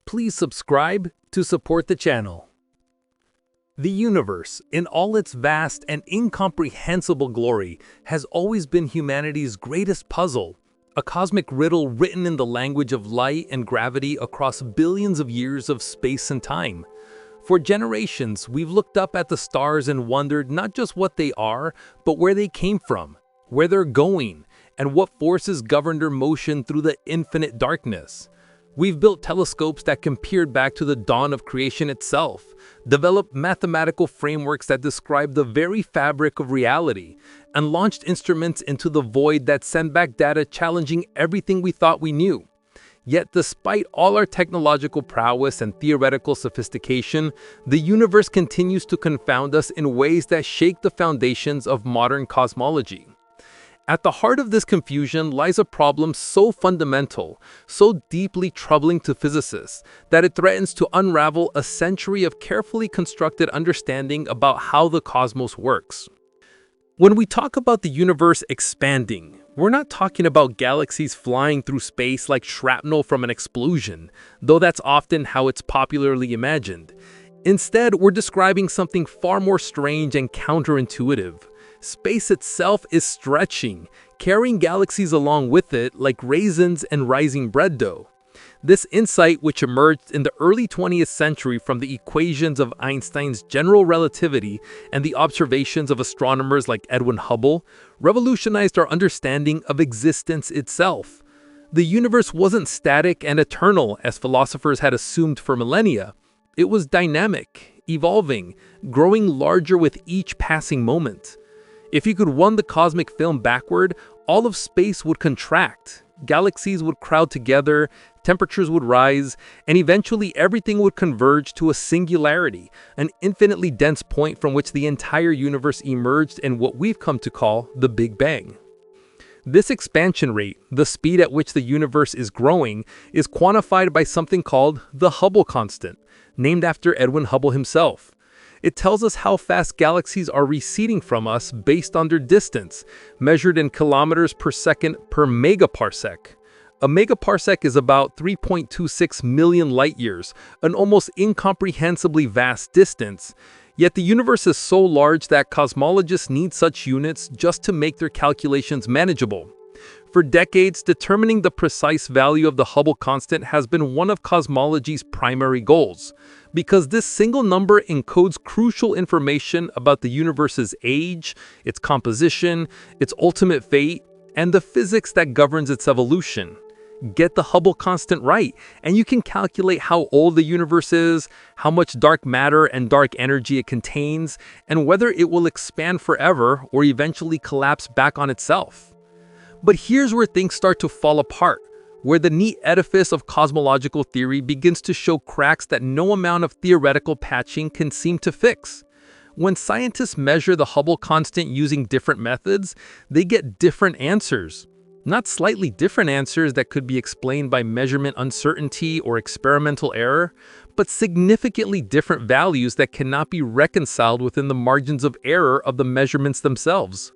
Please subscribe to support the channel. The universe, in all its vast and incomprehensible glory, has always been humanity's greatest puzzle, a cosmic riddle written in the language of light and gravity across billions of years of space and time. For generations, we've looked up at the stars and wondered not just what they are, but where they came from, where they're going, and what forces govern their motion through the infinite darkness. We've built telescopes that can peer back to the dawn of creation itself, developed mathematical frameworks that describe the very fabric of reality, and launched instruments into the void that send back data challenging everything we thought we knew. Yet despite all our technological prowess and theoretical sophistication, the universe continues to confound us in ways that shake the foundations of modern cosmology. At the heart of this confusion lies a problem so fundamental, so deeply troubling to physicists, that it threatens to unravel a century of carefully constructed understanding about how the cosmos works. When we talk about the universe expanding, we're not talking about galaxies flying through space like shrapnel from an explosion, though that's often how it's popularly imagined. Instead, we're describing something far more strange and counterintuitive. Space itself is stretching, carrying galaxies along with it like raisins and rising bread dough. This insight, which emerged in the early 20th century from the equations of Einstein's general relativity and the observations of astronomers like Edwin Hubble, revolutionized our understanding of existence itself. The universe wasn't static and eternal, as philosophers had assumed for millennia. It was dynamic, evolving, growing larger with each passing moment. If you could run the cosmic film backward, all of space would contract, galaxies would crowd together, temperatures would rise, and eventually everything would converge to a singularity, an infinitely dense point from which the entire universe emerged in what we've come to call the Big Bang. This expansion rate, the speed at which the universe is growing, is quantified by something called the Hubble constant, named after Edwin Hubble himself. It tells us how fast galaxies are receding from us based on their distance, measured in kilometers per second per megaparsec. A megaparsec is about 3.26 million light years, an almost incomprehensibly vast distance. Yet the universe is so large that cosmologists need such units just to make their calculations manageable. For decades, determining the precise value of the Hubble constant has been one of cosmology's primary goals, because this single number encodes crucial information about the universe's age, its composition, its ultimate fate, and the physics that governs its evolution. Get the Hubble constant right, and you can calculate how old the universe is, how much dark matter and dark energy it contains, and whether it will expand forever or eventually collapse back on itself. But here's where things start to fall apart, where the neat edifice of cosmological theory begins to show cracks that no amount of theoretical patching can seem to fix. When scientists measure the Hubble constant using different methods, they get different answers. Not slightly different answers that could be explained by measurement uncertainty or experimental error, but significantly different values that cannot be reconciled within the margins of error of the measurements themselves.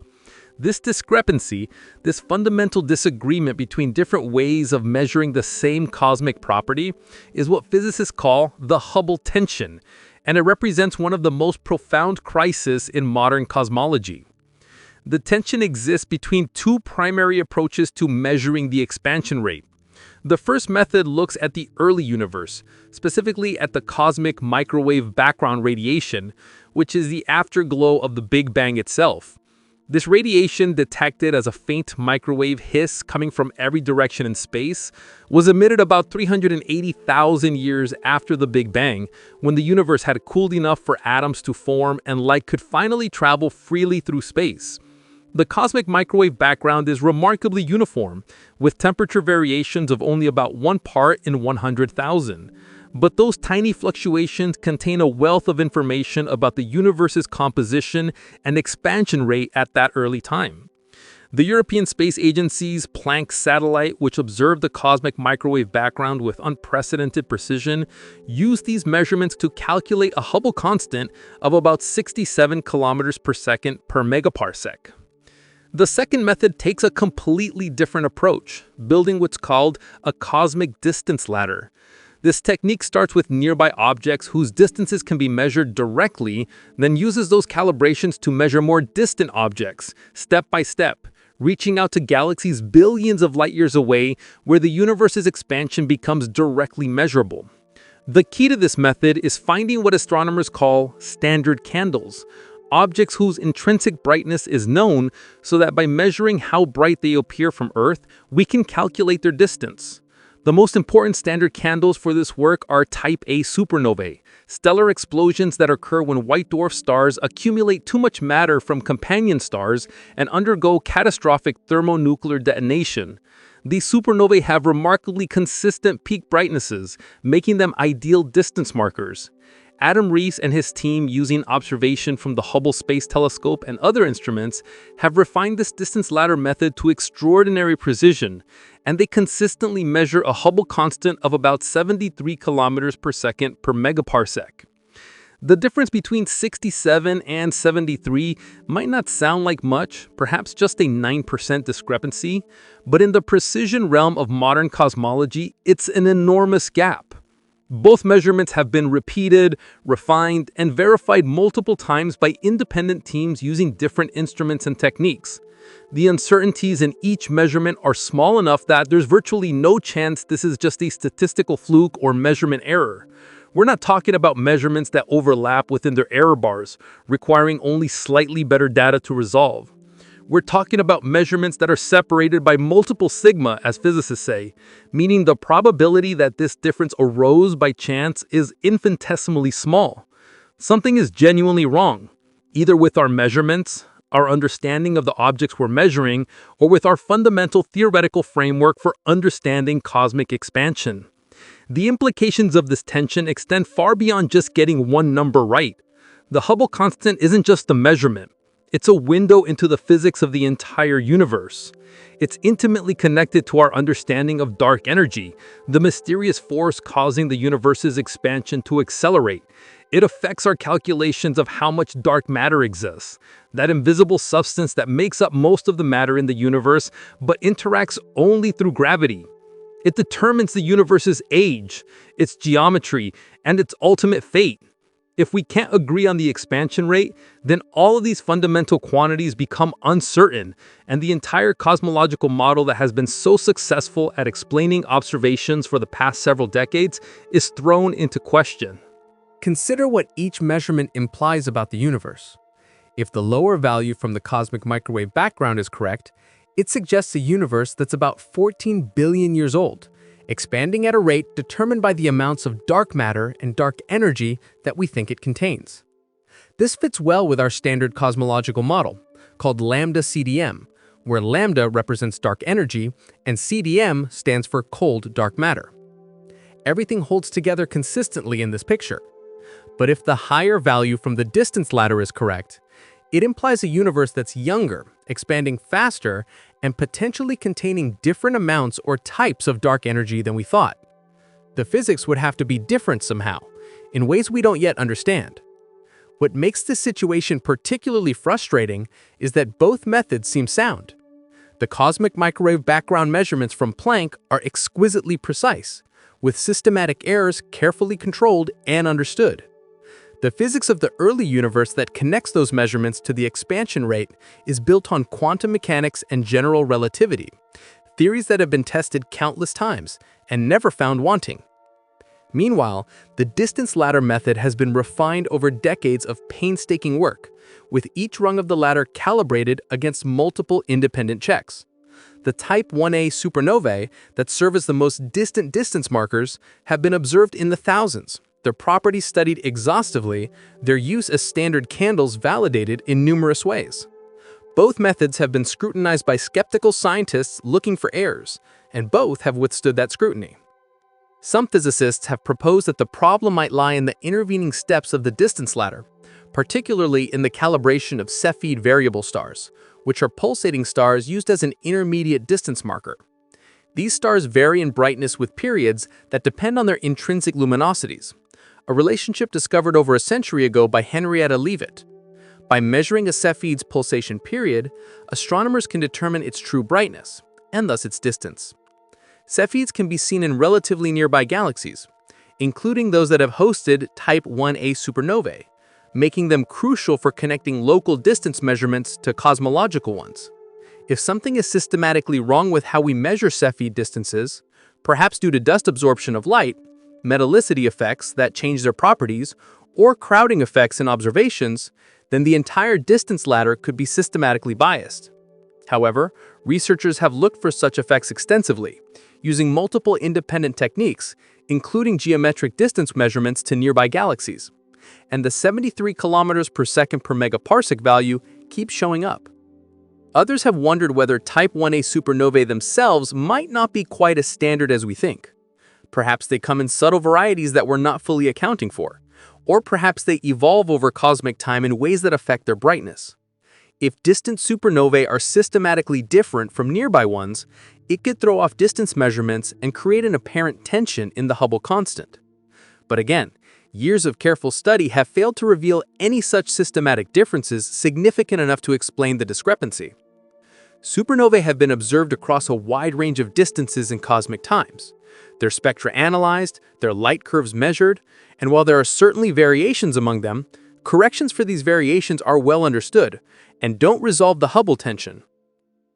This discrepancy, this fundamental disagreement between different ways of measuring the same cosmic property, is what physicists call the Hubble tension, and it represents one of the most profound crises in modern cosmology. The tension exists between two primary approaches to measuring the expansion rate. The first method looks at the early universe, specifically at the cosmic microwave background radiation, which is the afterglow of the Big Bang itself. This radiation, detected as a faint microwave hiss coming from every direction in space, was emitted about 380,000 years after the Big Bang, when the universe had cooled enough for atoms to form and light could finally travel freely through space. The cosmic microwave background is remarkably uniform, with temperature variations of only about 1 part in 100,000. But those tiny fluctuations contain a wealth of information about the universe's composition and expansion rate at that early time. The European Space Agency's Planck satellite, which observed the cosmic microwave background with unprecedented precision, used these measurements to calculate a Hubble constant of about 67 kilometers per second per megaparsec. The second method takes a completely different approach, building what's called a cosmic distance ladder. This technique starts with nearby objects whose distances can be measured directly, then uses those calibrations to measure more distant objects, step by step, reaching out to galaxies billions of light years away where the universe's expansion becomes directly measurable. The key to this method is finding what astronomers call standard candles, objects whose intrinsic brightness is known so that by measuring how bright they appear from Earth, we can calculate their distance. The most important standard candles for this work are Type A supernovae, stellar explosions that occur when white dwarf stars accumulate too much matter from companion stars and undergo catastrophic thermonuclear detonation. These supernovae have remarkably consistent peak brightnesses, making them ideal distance markers. Adam Rees and his team, using observation from the Hubble Space Telescope and other instruments, have refined this distance ladder method to extraordinary precision, and they consistently measure a Hubble constant of about 73 kilometers per second per megaparsec. The difference between 67 and 73 might not sound like much, perhaps just a 9% discrepancy, but in the precision realm of modern cosmology, it's an enormous gap. Both measurements have been repeated, refined, and verified multiple times by independent teams using different instruments and techniques. The uncertainties in each measurement are small enough that there's virtually no chance this is just a statistical fluke or measurement error. We're not talking about measurements that overlap within their error bars, requiring only slightly better data to resolve. We're talking about measurements that are separated by multiple sigma, as physicists say, meaning the probability that this difference arose by chance is infinitesimally small. Something is genuinely wrong, either with our measurements, our understanding of the objects we're measuring, or with our fundamental theoretical framework for understanding cosmic expansion. The implications of this tension extend far beyond just getting one number right. The Hubble constant isn't just a measurement. It's a window into the physics of the entire universe. It's intimately connected to our understanding of dark energy, the mysterious force causing the universe's expansion to accelerate. It affects our calculations of how much dark matter exists, that invisible substance that makes up most of the matter in the universe but interacts only through gravity. It determines the universe's age, its geometry, and its ultimate fate. If we can't agree on the expansion rate, then all of these fundamental quantities become uncertain, and the entire cosmological model that has been so successful at explaining observations for the past several decades is thrown into question. Consider what each measurement implies about the universe. If the lower value from the cosmic microwave background is correct, it suggests a universe that's about 14 billion years old, expanding at a rate determined by the amounts of dark matter and dark energy that we think it contains. This fits well with our standard cosmological model, called lambda CDM, where lambda represents dark energy and CDM stands for cold dark matter. Everything holds together consistently in this picture. But if the higher value from the distance ladder is correct, it implies a universe that's younger, expanding faster, and potentially containing different amounts or types of dark energy than we thought. The physics would have to be different somehow, in ways we don't yet understand. What makes this situation particularly frustrating is that both methods seem sound. The cosmic microwave background measurements from Planck are exquisitely precise, with systematic errors carefully controlled and understood. The physics of the early universe that connects those measurements to the expansion rate is built on quantum mechanics and general relativity, theories that have been tested countless times and never found wanting. Meanwhile, the distance ladder method has been refined over decades of painstaking work, with each rung of the ladder calibrated against multiple independent checks. The Type 1a supernovae that serve as the most distant distance markers have been observed in the thousands, their properties studied exhaustively, their use as standard candles validated in numerous ways. Both methods have been scrutinized by skeptical scientists looking for errors, and both have withstood that scrutiny. Some physicists have proposed that the problem might lie in the intervening steps of the distance ladder, particularly in the calibration of Cepheid variable stars, which are pulsating stars used as an intermediate distance marker. These stars vary in brightness with periods that depend on their intrinsic luminosities, a relationship discovered over a century ago by Henrietta Leavitt. By measuring a Cepheid's pulsation period, astronomers can determine its true brightness, and thus its distance. Cepheids can be seen in relatively nearby galaxies, including those that have hosted Type 1a supernovae, making them crucial for connecting local distance measurements to cosmological ones. If something is systematically wrong with how we measure Cepheid distances, perhaps due to dust absorption of light, metallicity effects that change their properties, or crowding effects in observations, then the entire distance ladder could be systematically biased. However, researchers have looked for such effects extensively, using multiple independent techniques, including geometric distance measurements to nearby galaxies. And the 73 kilometers per second per megaparsec value keeps showing up. Others have wondered whether Type 1a supernovae themselves might not be quite as standard as we think. Perhaps they come in subtle varieties that we're not fully accounting for, or perhaps they evolve over cosmic time in ways that affect their brightness. If distant supernovae are systematically different from nearby ones, it could throw off distance measurements and create an apparent tension in the Hubble constant. But again, years of careful study have failed to reveal any such systematic differences significant enough to explain the discrepancy. Supernovae have been observed across a wide range of distances in cosmic times. Their spectra analyzed, their light curves measured, and while there are certainly variations among them, corrections for these variations are well understood and don't resolve the Hubble tension.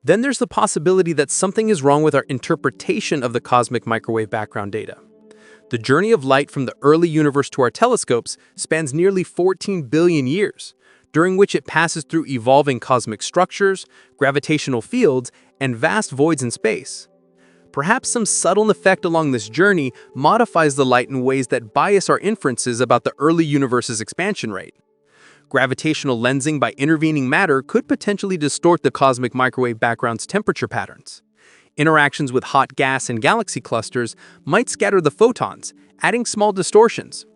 Then there's the possibility that something is wrong with our interpretation of the cosmic microwave background data. The journey of light from the early universe to our telescopes spans nearly 14 billion years, during which it passes through evolving cosmic structures, gravitational fields, and vast voids in space. Perhaps some subtle effect along this journey modifies the light in ways that bias our inferences about the early universe's expansion rate. Gravitational lensing by intervening matter could potentially distort the cosmic microwave background's temperature patterns. Interactions with hot gas and galaxy clusters might scatter the photons, adding small distortions.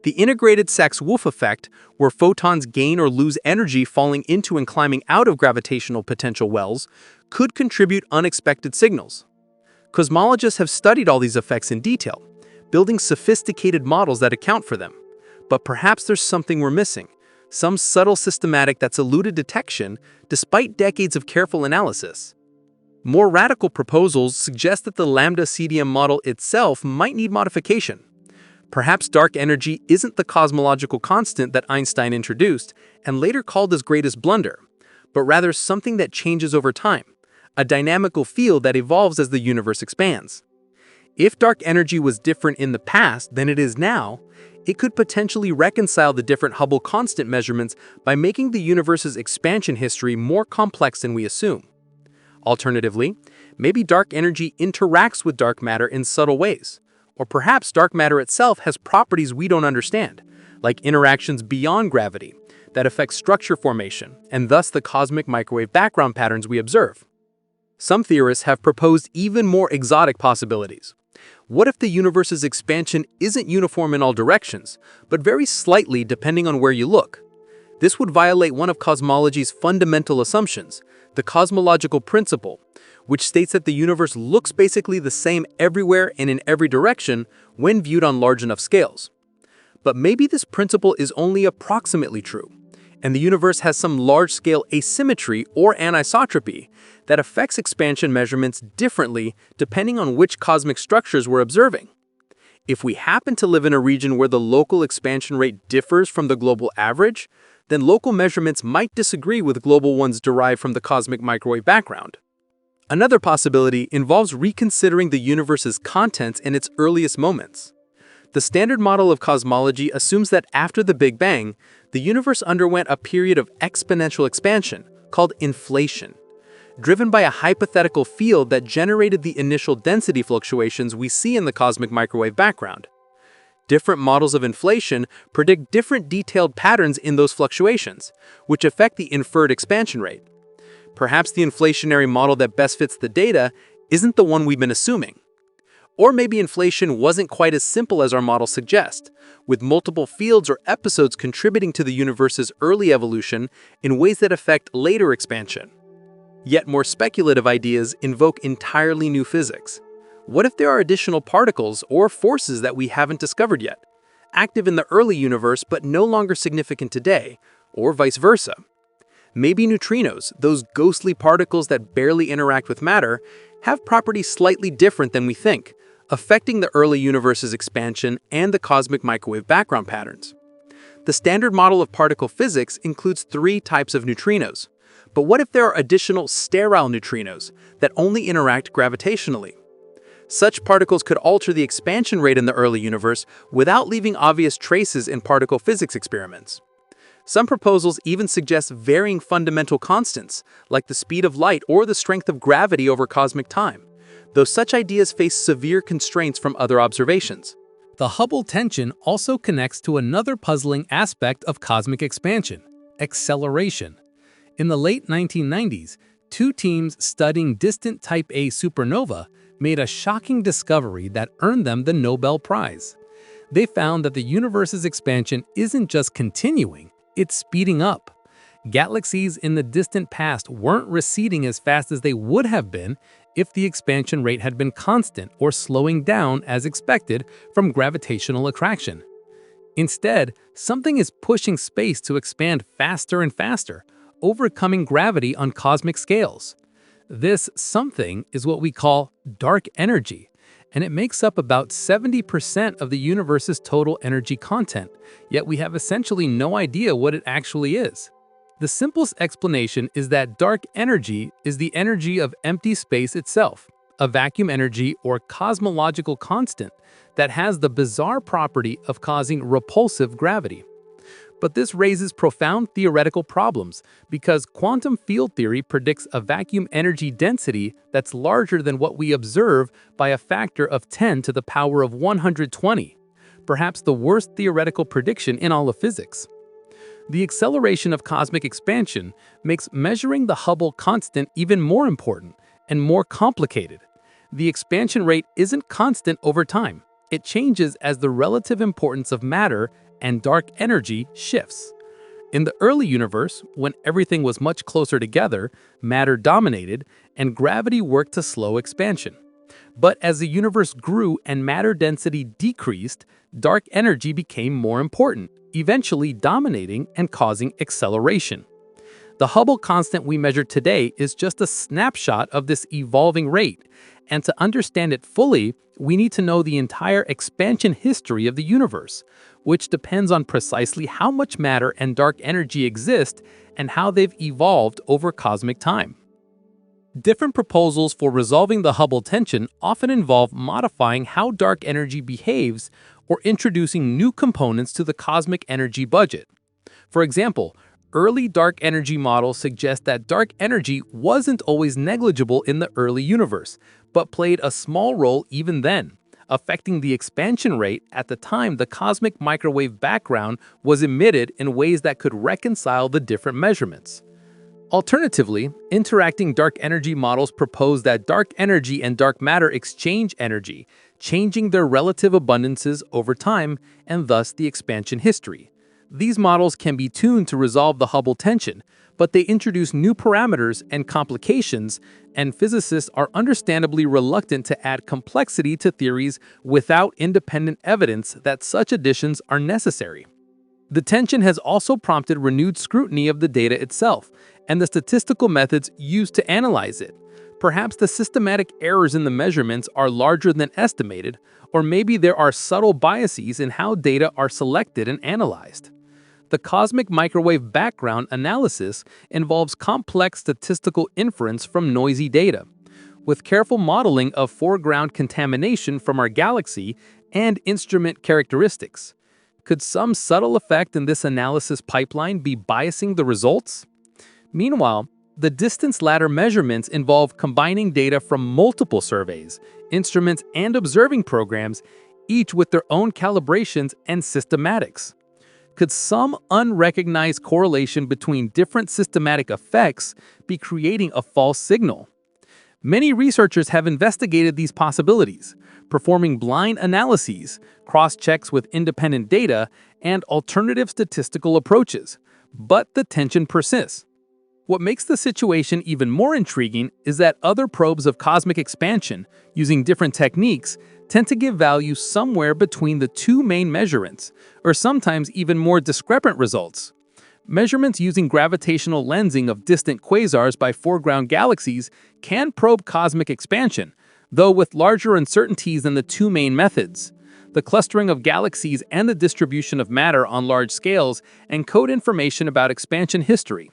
The integrated Sachs-Wolf effect, where photons gain or lose energy falling into and climbing out of gravitational potential wells, could contribute unexpected signals. Cosmologists have studied all these effects in detail, building sophisticated models that account for them. But perhaps there's something we're missing, some subtle systematic that's eluded detection despite decades of careful analysis. More radical proposals suggest that the lambda CDM model itself might need modification. Perhaps dark energy isn't the cosmological constant that Einstein introduced and later called his greatest blunder, but rather something that changes over time, a dynamical field that evolves as the universe expands. If dark energy was different in the past than it is now, it could potentially reconcile the different Hubble constant measurements by making the universe's expansion history more complex than we assume. Alternatively, maybe dark energy interacts with dark matter in subtle ways, or perhaps dark matter itself has properties we don't understand, like interactions beyond gravity, that affect structure formation and thus the cosmic microwave background patterns we observe. Some theorists have proposed even more exotic possibilities. What if the universe's expansion isn't uniform in all directions, but varies slightly depending on where you look? This would violate one of cosmology's fundamental assumptions, the cosmological principle, which states that the universe looks basically the same everywhere and in every direction when viewed on large enough scales. But maybe this principle is only approximately true, and the universe has some large-scale asymmetry or anisotropy that affects expansion measurements differently depending on which cosmic structures we're observing. If we happen to live in a region where the local expansion rate differs from the global average, then local measurements might disagree with global ones derived from the cosmic microwave background. Another possibility involves reconsidering the universe's contents in its earliest moments. The standard model of cosmology assumes that after the Big Bang, the universe underwent a period of exponential expansion, called inflation, driven by a hypothetical field that generated the initial density fluctuations we see in the cosmic microwave background. Different models of inflation predict different detailed patterns in those fluctuations, which affect the inferred expansion rate. Perhaps the inflationary model that best fits the data isn't the one we've been assuming. Or maybe inflation wasn't quite as simple as our model suggests, with multiple fields or episodes contributing to the universe's early evolution in ways that affect later expansion. Yet more speculative ideas invoke entirely new physics. What if there are additional particles or forces that we haven't discovered yet, active in the early universe but no longer significant today, or vice versa? Maybe neutrinos, those ghostly particles that barely interact with matter, have properties slightly different than we think, affecting the early universe's expansion and the cosmic microwave background patterns. The standard model of particle physics includes three types of neutrinos. But what if there are additional sterile neutrinos that only interact gravitationally? Such particles could alter the expansion rate in the early universe without leaving obvious traces in particle physics experiments. Some proposals even suggest varying fundamental constants, like the speed of light or the strength of gravity over cosmic time, though such ideas face severe constraints from other observations. The Hubble tension also connects to another puzzling aspect of cosmic expansion: acceleration. In the late 1990s, two teams studying distant Type A supernova made a shocking discovery that earned them the Nobel Prize. They found that the universe's expansion isn't just continuing, it's speeding up. Galaxies in the distant past weren't receding as fast as they would have been if the expansion rate had been constant or slowing down as expected from gravitational attraction. Instead, something is pushing space to expand faster and faster, overcoming gravity on cosmic scales. This something is what we call dark energy, and it makes up about 70% of the universe's total energy content, yet we have essentially no idea what it actually is. The simplest explanation is that dark energy is the energy of empty space itself, a vacuum energy or cosmological constant that has the bizarre property of causing repulsive gravity. But this raises profound theoretical problems because quantum field theory predicts a vacuum energy density that's larger than what we observe by a factor of 10 to the power of 120, perhaps the worst theoretical prediction in all of physics. The acceleration of cosmic expansion makes measuring the Hubble constant even more important and more complicated. The expansion rate isn't constant over time. It changes as the relative importance of matter and dark energy shifts. In the early universe, when everything was much closer together, matter dominated, and gravity worked to slow expansion. But as the universe grew and matter density decreased, dark energy became more important, eventually dominating and causing acceleration. The Hubble constant we measure today is just a snapshot of this evolving rate, and to understand it fully, we need to know the entire expansion history of the universe, which depends on precisely how much matter and dark energy exist and how they've evolved over cosmic time. Different proposals for resolving the Hubble tension often involve modifying how dark energy behaves or introducing new components to the cosmic energy budget. For example, early dark energy models suggest that dark energy wasn't always negligible in the early universe, but played a small role even then, affecting the expansion rate at the time the cosmic microwave background was emitted in ways that could reconcile the different measurements. Alternatively, interacting dark energy models propose that dark energy and dark matter exchange energy, changing their relative abundances over time and thus the expansion history. These models can be tuned to resolve the Hubble tension, but they introduce new parameters and complications, and physicists are understandably reluctant to add complexity to theories without independent evidence that such additions are necessary. The tension has also prompted renewed scrutiny of the data itself and the statistical methods used to analyze it. Perhaps the systematic errors in the measurements are larger than estimated, or maybe there are subtle biases in how data are selected and analyzed. The cosmic microwave background analysis involves complex statistical inference from noisy data, with careful modeling of foreground contamination from our galaxy and instrument characteristics. Could some subtle effect in this analysis pipeline be biasing the results? Meanwhile, the distance ladder measurements involve combining data from multiple surveys, instruments, and observing programs, each with their own calibrations and systematics. Could some unrecognized correlation between different systematic effects be creating a false signal? Many researchers have investigated these possibilities, performing blind analyses, cross-checks with independent data, and alternative statistical approaches, but the tension persists. What makes the situation even more intriguing is that other probes of cosmic expansion, using different techniques, tend to give value somewhere between the two main measurements, or sometimes even more discrepant results. Measurements using gravitational lensing of distant quasars by foreground galaxies can probe cosmic expansion, though with larger uncertainties than the two main methods. The clustering of galaxies and the distribution of matter on large scales encode information about expansion history.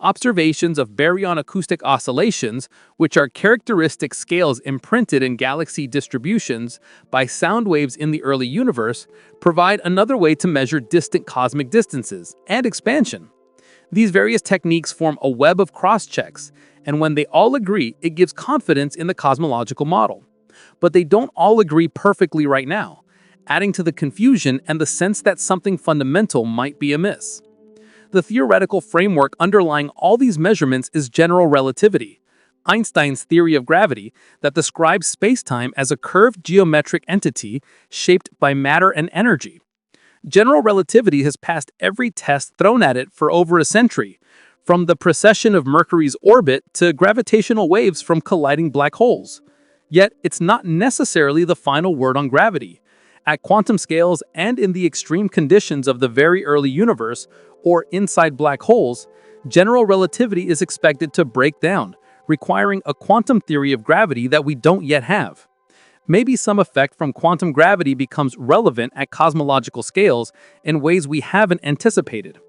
Observations of baryon acoustic oscillations, which are characteristic scales imprinted in galaxy distributions by sound waves in the early universe, provide another way to measure distant cosmic distances and expansion. These various techniques form a web of cross-checks, and when they all agree, it gives confidence in the cosmological model. But they don't all agree perfectly right now, adding to the confusion and the sense that something fundamental might be amiss. The theoretical framework underlying all these measurements is general relativity, Einstein's theory of gravity that describes spacetime as a curved geometric entity shaped by matter and energy. General relativity has passed every test thrown at it for over a century, from the precession of Mercury's orbit to gravitational waves from colliding black holes. Yet, it's not necessarily the final word on gravity. At quantum scales and in the extreme conditions of the very early universe, or inside black holes, general relativity is expected to break down, requiring a quantum theory of gravity that we don't yet have. Maybe some effect from quantum gravity becomes relevant at cosmological scales in ways we haven't anticipated.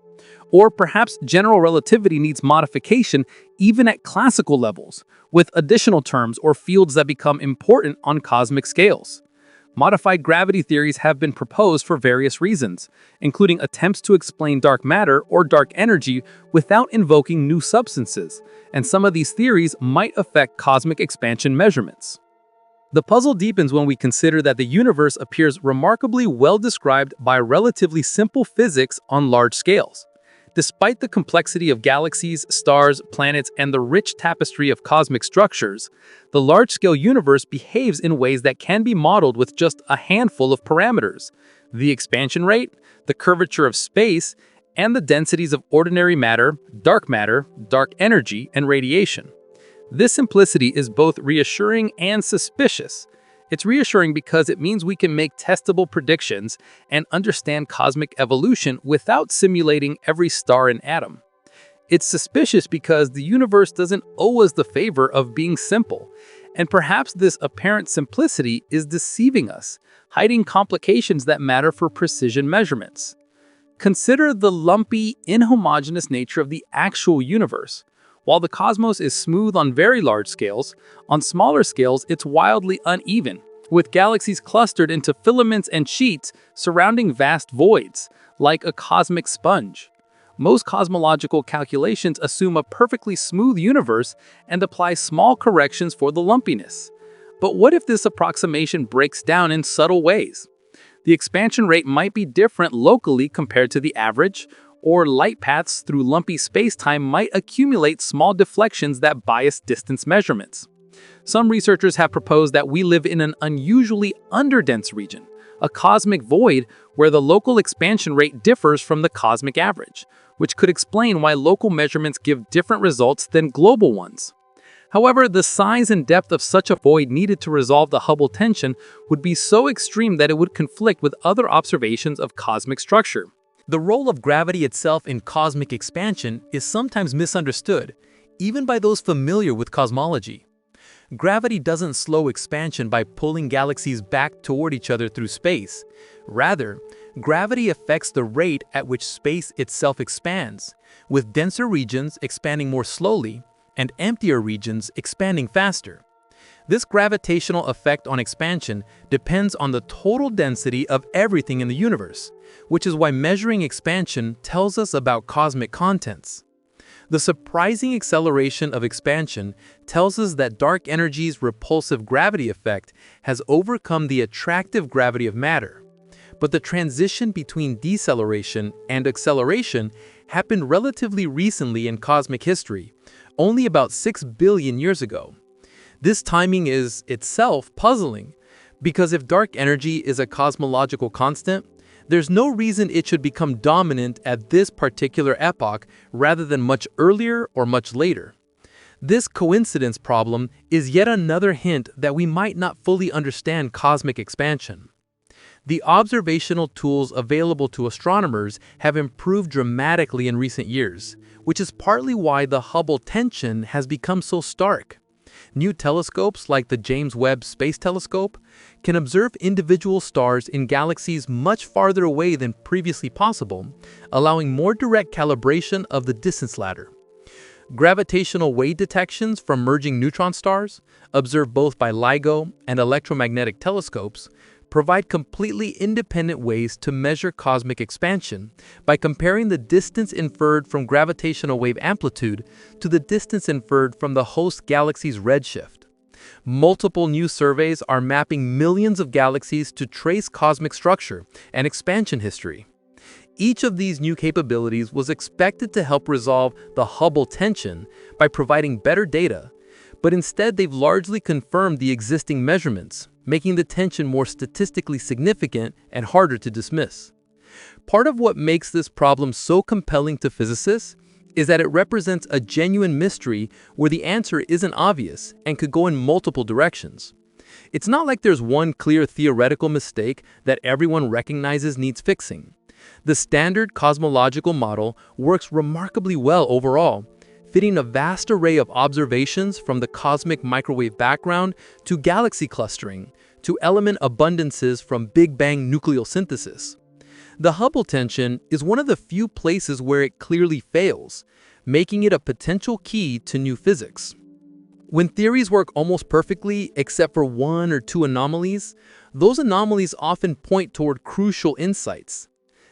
Or perhaps general relativity needs modification even at classical levels, with additional terms or fields that become important on cosmic scales. Modified gravity theories have been proposed for various reasons, including attempts to explain dark matter or dark energy without invoking new substances, and some of these theories might affect cosmic expansion measurements. The puzzle deepens when we consider that the universe appears remarkably well described by relatively simple physics on large scales. Despite the complexity of galaxies, stars, planets, and the rich tapestry of cosmic structures, the large-scale universe behaves in ways that can be modeled with just a handful of parameters: the expansion rate, the curvature of space, and the densities of ordinary matter, dark energy, and radiation. This simplicity is both reassuring and suspicious. It's reassuring because it means we can make testable predictions and understand cosmic evolution without simulating every star and atom. It's suspicious because the universe doesn't owe us the favor of being simple, and perhaps this apparent simplicity is deceiving us, hiding complications that matter for precision measurements. Consider the lumpy, inhomogeneous nature of the actual universe. While the cosmos is smooth on very large scales, on smaller scales it's wildly uneven, with galaxies clustered into filaments and sheets surrounding vast voids, like a cosmic sponge. Most cosmological calculations assume a perfectly smooth universe and apply small corrections for the lumpiness. But what if this approximation breaks down in subtle ways? The expansion rate might be different locally compared to the average, or light paths through lumpy spacetime might accumulate small deflections that bias distance measurements. Some researchers have proposed that we live in an unusually underdense region, a cosmic void where the local expansion rate differs from the cosmic average, which could explain why local measurements give different results than global ones. However, the size and depth of such a void needed to resolve the Hubble tension would be so extreme that it would conflict with other observations of cosmic structure. The role of gravity itself in cosmic expansion is sometimes misunderstood, even by those familiar with cosmology. Gravity doesn't slow expansion by pulling galaxies back toward each other through space. Rather, gravity affects the rate at which space itself expands, with denser regions expanding more slowly and emptier regions expanding faster. This gravitational effect on expansion depends on the total density of everything in the universe, which is why measuring expansion tells us about cosmic contents. The surprising acceleration of expansion tells us that dark energy's repulsive gravity effect has overcome the attractive gravity of matter. But the transition between deceleration and acceleration happened relatively recently in cosmic history, only about 6 billion years ago. This timing is itself puzzling, because if dark energy is a cosmological constant, there's no reason it should become dominant at this particular epoch rather than much earlier or much later. This coincidence problem is yet another hint that we might not fully understand cosmic expansion. The observational tools available to astronomers have improved dramatically in recent years, which is partly why the Hubble tension has become so stark. New telescopes like the James Webb Space Telescope can observe individual stars in galaxies much farther away than previously possible, allowing more direct calibration of the distance ladder. Gravitational wave detections from merging neutron stars, observed both by LIGO and electromagnetic telescopes, provide completely independent ways to measure cosmic expansion by comparing the distance inferred from gravitational wave amplitude to the distance inferred from the host galaxy's redshift. Multiple new surveys are mapping millions of galaxies to trace cosmic structure and expansion history. Each of these new capabilities was expected to help resolve the Hubble tension by providing better data, but instead they've largely confirmed the existing measurements, making the tension more statistically significant and harder to dismiss. Part of what makes this problem so compelling to physicists is that it represents a genuine mystery where the answer isn't obvious and could go in multiple directions. It's not like there's one clear theoretical mistake that everyone recognizes needs fixing. The standard cosmological model works remarkably well overall, fitting a vast array of observations from the cosmic microwave background to galaxy clustering, to element abundances from Big Bang nucleosynthesis. The Hubble tension is one of the few places where it clearly fails, making it a potential key to new physics. When theories work almost perfectly except for one or two anomalies, those anomalies often point toward crucial insights.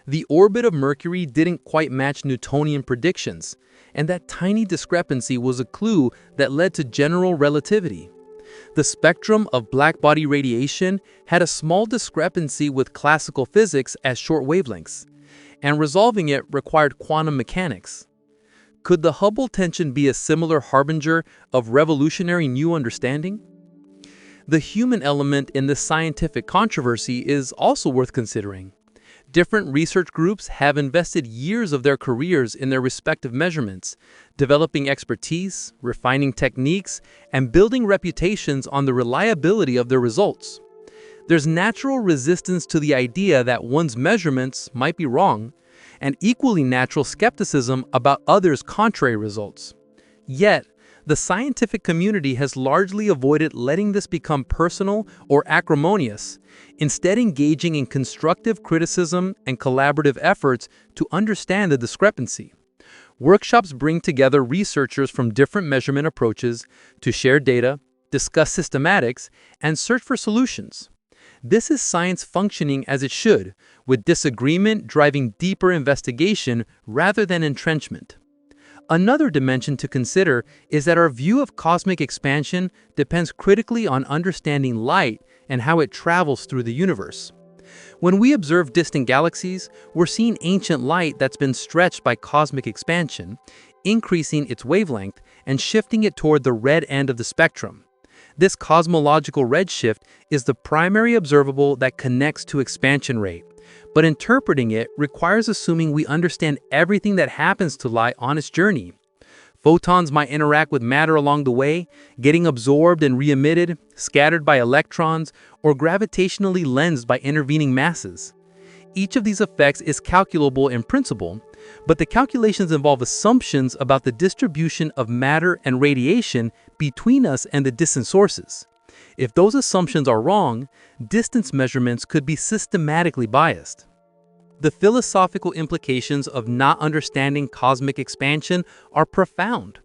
The orbit of Mercury didn't quite match Newtonian predictions, and that tiny discrepancy was a clue that led to general relativity. The spectrum of blackbody radiation had a small discrepancy with classical physics at short wavelengths, and resolving it required quantum mechanics. Could the Hubble tension be a similar harbinger of revolutionary new understanding? The human element in this scientific controversy is also worth considering. Different research groups have invested years of their careers in their respective measurements, developing expertise, refining techniques, and building reputations on the reliability of their results. There's natural resistance to the idea that one's measurements might be wrong, and equally natural skepticism about others' contrary results. Yet, the scientific community has largely avoided letting this become personal or acrimonious, instead engaging in constructive criticism and collaborative efforts to understand the discrepancy. Workshops bring together researchers from different measurement approaches to share data, discuss systematics, and search for solutions. This is science functioning as it should, with disagreement driving deeper investigation rather than entrenchment. Another dimension to consider is that our view of cosmic expansion depends critically on understanding light and how it travels through the universe. When we observe distant galaxies, we're seeing ancient light that's been stretched by cosmic expansion, increasing its wavelength and shifting it toward the red end of the spectrum. This cosmological redshift is the primary observable that connects to expansion rate. But interpreting it requires assuming we understand everything that happens to light on its journey. Photons might interact with matter along the way, getting absorbed and re-emitted, scattered by electrons, or gravitationally lensed by intervening masses. Each of these effects is calculable in principle, but the calculations involve assumptions about the distribution of matter and radiation between us and the distant sources. If those assumptions are wrong, distance measurements could be systematically biased. The philosophical implications of not understanding cosmic expansion are profound.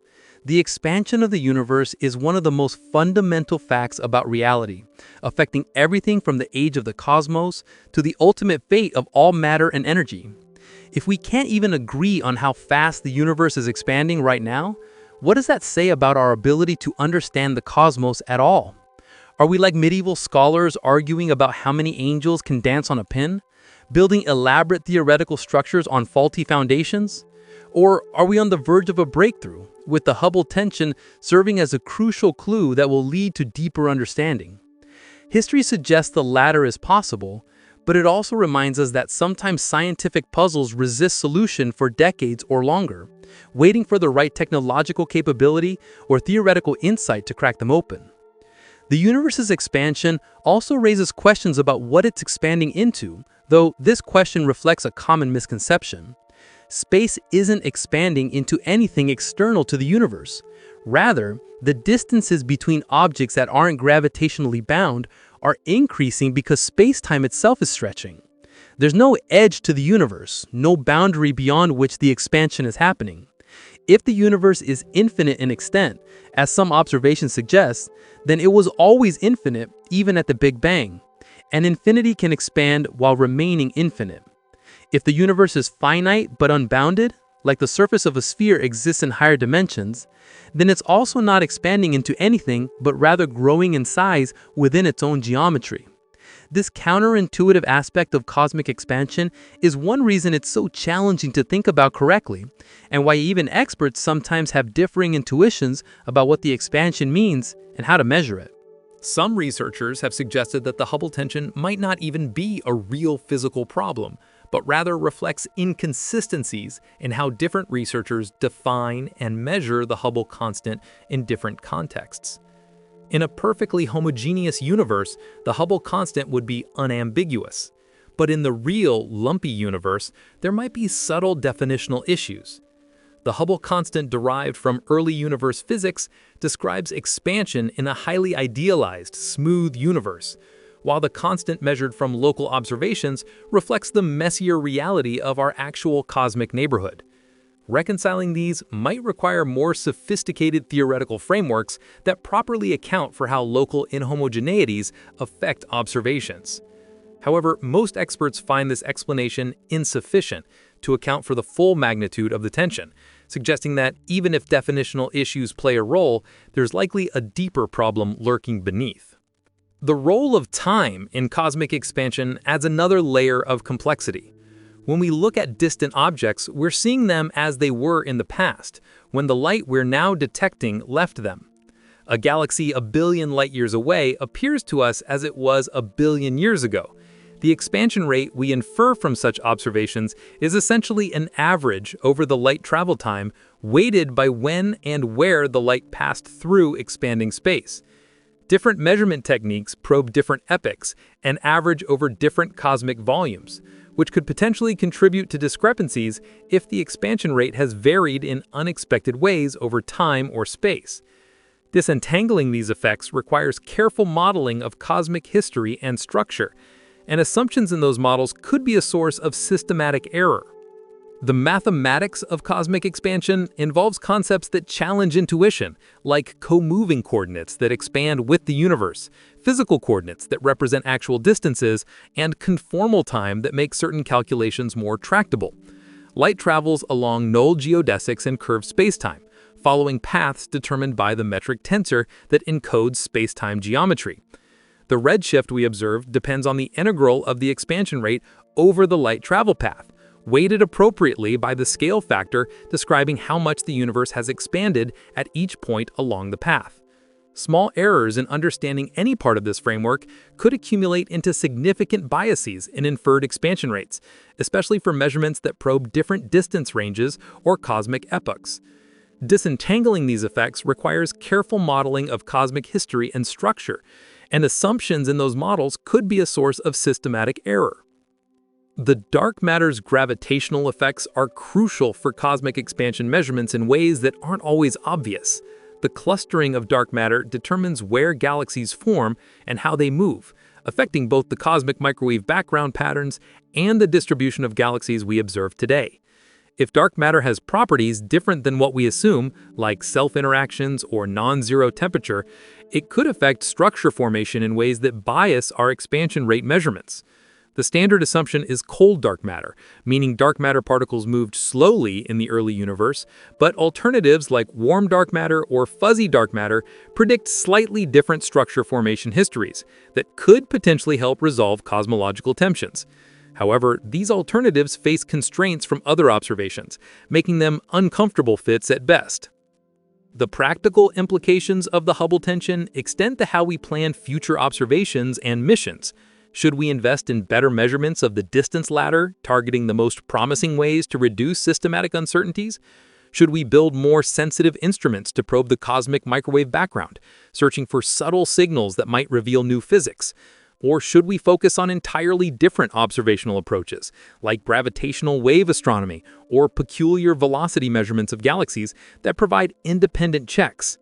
The expansion of the universe is one of the most fundamental facts about reality, affecting everything from the age of the cosmos to the ultimate fate of all matter and energy. If we can't even agree on how fast the universe is expanding right now, what does that say about our ability to understand the cosmos at all? Are we like medieval scholars arguing about how many angels can dance on a pin, building elaborate theoretical structures on faulty foundations? Or are we on the verge of a breakthrough, with the Hubble tension serving as a crucial clue that will lead to deeper understanding? History suggests the latter is possible, but it also reminds us that sometimes scientific puzzles resist solution for decades or longer, waiting for the right technological capability or theoretical insight to crack them open. The universe's expansion also raises questions about what it's expanding into, though this question reflects a common misconception. space isn't expanding into anything external to the universe. Rather, the distances between objects that aren't gravitationally bound are increasing because space-time itself is stretching. There's no edge to the universe, no boundary beyond which the expansion is happening. If the universe is infinite in extent, as some observations suggest, then it was always infinite even at the Big Bang. And infinity can expand while remaining infinite. If the universe is finite but unbounded, like the surface of a sphere exists in higher dimensions, then it's also not expanding into anything but rather growing in size within its own geometry. This counterintuitive aspect of cosmic expansion is one reason it's so challenging to think about correctly, and why even experts sometimes have differing intuitions about what the expansion means and how to measure it. Some researchers have suggested that the Hubble tension might not even be a real physical problem, but rather reflects inconsistencies in how different researchers define and measure the Hubble constant in different contexts. In a perfectly homogeneous universe, the Hubble constant would be unambiguous. But in the real, lumpy universe, there might be subtle definitional issues. The Hubble constant derived from early universe physics describes expansion in a highly idealized, smooth universe, while the constant measured from local observations reflects the messier reality of our actual cosmic neighborhood. Reconciling these might require more sophisticated theoretical frameworks that properly account for how local inhomogeneities affect observations. However, most experts find this explanation insufficient to account for the full magnitude of the tension, suggesting that even if definitional issues play a role, there's likely a deeper problem lurking beneath. The role of time in cosmic expansion adds another layer of complexity. When we look at distant objects, we're seeing them as they were in the past, when the light we're now detecting left them. A galaxy a billion light-years away appears to us as it was a billion years ago. The expansion rate we infer from such observations is essentially an average over the light travel time, weighted by when and where the light passed through expanding space. Different measurement techniques probe different epochs and average over different cosmic volumes, which could potentially contribute to discrepancies if the expansion rate has varied in unexpected ways over time or space. Disentangling these effects requires careful modeling of cosmic history and structure, and assumptions in those models could be a source of systematic error. The mathematics of cosmic expansion involves concepts that challenge intuition, like co-moving coordinates that expand with the universe, physical coordinates that represent actual distances, and conformal time that makes certain calculations more tractable. Light travels along null geodesics and curved spacetime, following paths determined by the metric tensor that encodes spacetime geometry. The redshift we observe depends on the integral of the expansion rate over the light travel path, weighted appropriately by the scale factor describing how much the universe has expanded at each point along the path. Small errors in understanding any part of this framework could accumulate into significant biases in inferred expansion rates, especially for measurements that probe different distance ranges or cosmic epochs. Disentangling these effects requires careful modeling of cosmic history and structure, and assumptions in those models could be a source of systematic error. The dark matter's gravitational effects are crucial for cosmic expansion measurements in ways that aren't always obvious. The clustering of dark matter determines where galaxies form and how they move, affecting both the cosmic microwave background patterns and the distribution of galaxies we observe today. If dark matter has properties different than what we assume, like self-interactions or non-zero temperature, it could affect structure formation in ways that bias our expansion rate measurements. The standard assumption is cold dark matter, meaning dark matter particles moved slowly in the early universe, but alternatives like warm dark matter or fuzzy dark matter predict slightly different structure formation histories that could potentially help resolve cosmological tensions. However, these alternatives face constraints from other observations, making them uncomfortable fits at best. The practical implications of the Hubble tension extend to how we plan future observations and missions. Should we invest in better measurements of the distance ladder, targeting the most promising ways to reduce systematic uncertainties? Should we build more sensitive instruments to probe the cosmic microwave background, searching for subtle signals that might reveal new physics? Or should we focus on entirely different observational approaches, like gravitational wave astronomy or peculiar velocity measurements of galaxies that provide independent checks?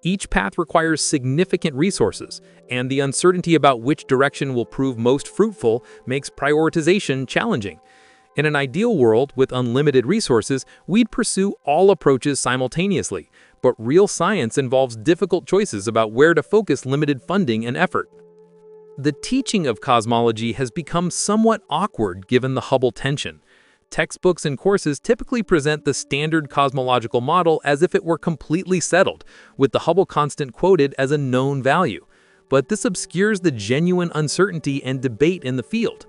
Each path requires significant resources, and the uncertainty about which direction will prove most fruitful makes prioritization challenging. In an ideal world with unlimited resources, we'd pursue all approaches simultaneously, but real science involves difficult choices about where to focus limited funding and effort. The teaching of cosmology has become somewhat awkward given the Hubble tension. Textbooks and courses typically present the standard cosmological model as if it were completely settled, with the Hubble constant quoted as a known value. But this obscures the genuine uncertainty and debate in the field.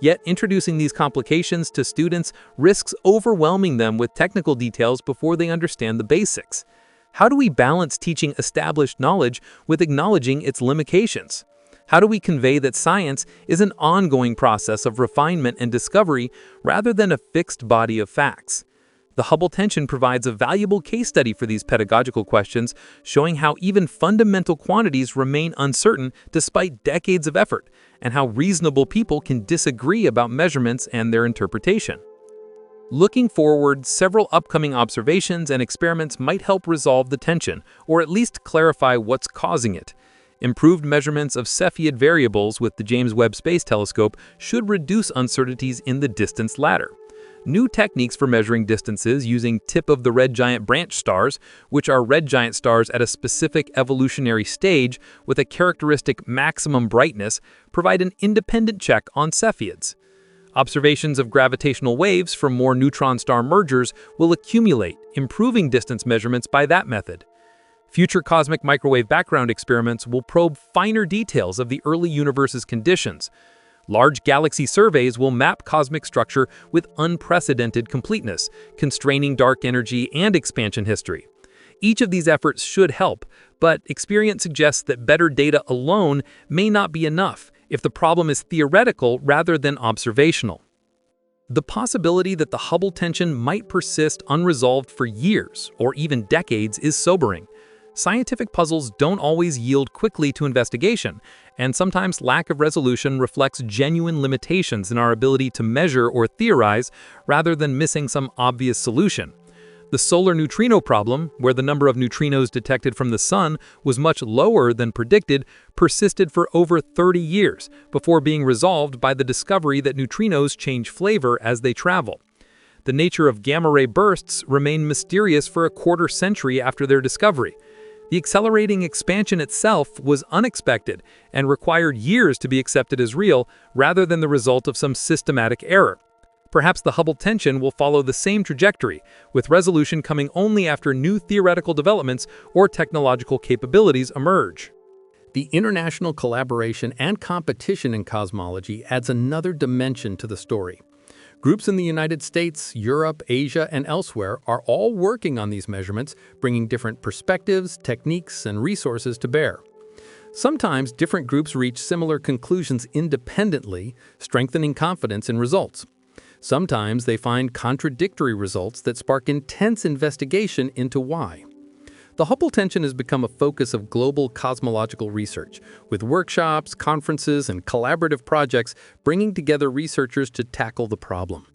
Yet introducing these complications to students risks overwhelming them with technical details before they understand the basics. How do we balance teaching established knowledge with acknowledging its limitations? How do we convey that science is an ongoing process of refinement and discovery rather than a fixed body of facts? The Hubble tension provides a valuable case study for these pedagogical questions, showing how even fundamental quantities remain uncertain despite decades of effort, and how reasonable people can disagree about measurements and their interpretation. Looking forward, several upcoming observations and experiments might help resolve the tension, or at least clarify what's causing it. Improved measurements of Cepheid variables with the James Webb Space Telescope should reduce uncertainties in the distance ladder. New techniques for measuring distances using tip-of-the-red giant branch stars, which are red giant stars at a specific evolutionary stage with a characteristic maximum brightness, provide an independent check on Cepheids. Observations of gravitational waves from more neutron-star mergers will accumulate, improving distance measurements by that method. Future cosmic microwave background experiments will probe finer details of the early universe's conditions. Large galaxy surveys will map cosmic structure with unprecedented completeness, constraining dark energy and expansion history. Each of these efforts should help, but experience suggests that better data alone may not be enough if the problem is theoretical rather than observational. The possibility that the Hubble tension might persist unresolved for years or even decades is sobering. Scientific puzzles don't always yield quickly to investigation, and sometimes lack of resolution reflects genuine limitations in our ability to measure or theorize rather than missing some obvious solution. The solar neutrino problem, where the number of neutrinos detected from the sun was much lower than predicted, persisted for over 30 years before being resolved by the discovery that neutrinos change flavor as they travel. The nature of gamma-ray bursts remained mysterious for a quarter century after their discovery. The accelerating expansion itself was unexpected and required years to be accepted as real rather than the result of some systematic error. Perhaps the Hubble tension will follow the same trajectory, with resolution coming only after new theoretical developments or technological capabilities emerge. The international collaboration and competition in cosmology adds another dimension to the story. Groups in the United States, Europe, Asia, and elsewhere are all working on these measurements, bringing different perspectives, techniques, and resources to bear. Sometimes different groups reach similar conclusions independently, strengthening confidence in results. Sometimes they find contradictory results that spark intense investigation into why. The Hubble tension has become a focus of global cosmological research, with workshops, conferences, and collaborative projects bringing together researchers to tackle the problem.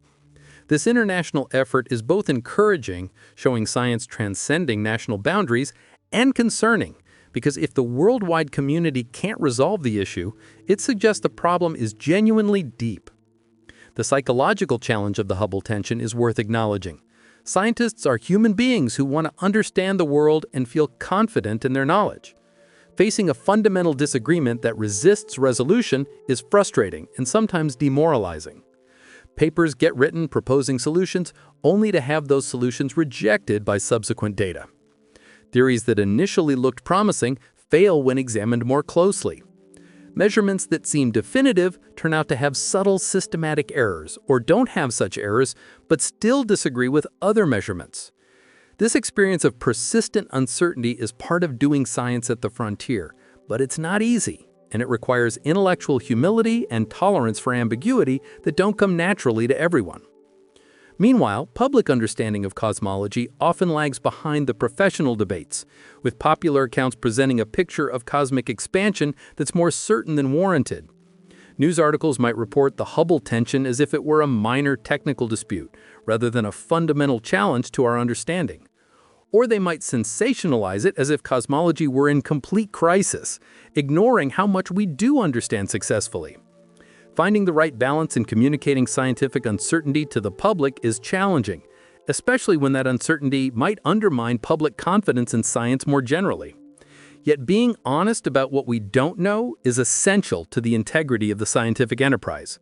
This international effort is both encouraging, showing science transcending national boundaries, and concerning, because if the worldwide community can't resolve the issue, it suggests the problem is genuinely deep. The psychological challenge of the Hubble tension is worth acknowledging. Scientists are human beings who want to understand the world and feel confident in their knowledge. Facing a fundamental disagreement that resists resolution is frustrating and sometimes demoralizing. Papers get written proposing solutions only to have those solutions rejected by subsequent data. Theories that initially looked promising fail when examined more closely. Measurements that seem definitive turn out to have subtle systematic errors or don't have such errors but still disagree with other measurements. This experience of persistent uncertainty is part of doing science at the frontier, but it's not easy, and it requires intellectual humility and tolerance for ambiguity that don't come naturally to everyone. Meanwhile, public understanding of cosmology often lags behind the professional debates, with popular accounts presenting a picture of cosmic expansion that's more certain than warranted. News articles might report the Hubble tension as if it were a minor technical dispute, rather than a fundamental challenge to our understanding. Or they might sensationalize it as if cosmology were in complete crisis, ignoring how much we do understand successfully. Finding the right balance in communicating scientific uncertainty to the public is challenging, especially when that uncertainty might undermine public confidence in science more generally. Yet being honest about what we don't know is essential to the integrity of the scientific enterprise.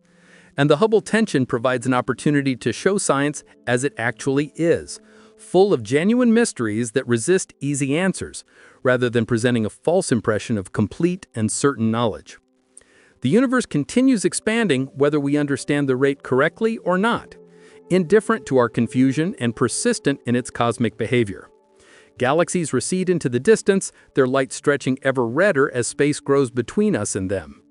And the Hubble tension provides an opportunity to show science as it actually is, full of genuine mysteries that resist easy answers, rather than presenting a false impression of complete and certain knowledge. The universe continues expanding whether we understand the rate correctly or not, indifferent to our confusion and persistent in its cosmic behavior. Galaxies recede into the distance, their light stretching ever redder as space grows between us and them.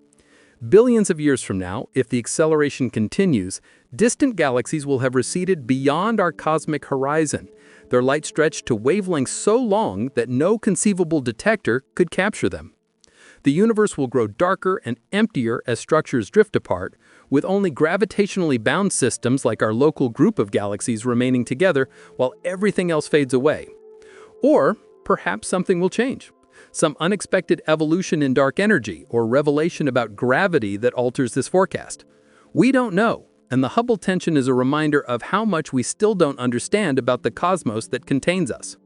Billions of years from now, if the acceleration continues, distant galaxies will have receded beyond our cosmic horizon, their light stretched to wavelengths so long that no conceivable detector could capture them. The universe will grow darker and emptier as structures drift apart, with only gravitationally bound systems like our local group of galaxies remaining together while everything else fades away. Or perhaps something will change. Some unexpected evolution in dark energy or revelation about gravity that alters this forecast. We don't know, and the Hubble tension is a reminder of how much we still don't understand about the cosmos that contains us.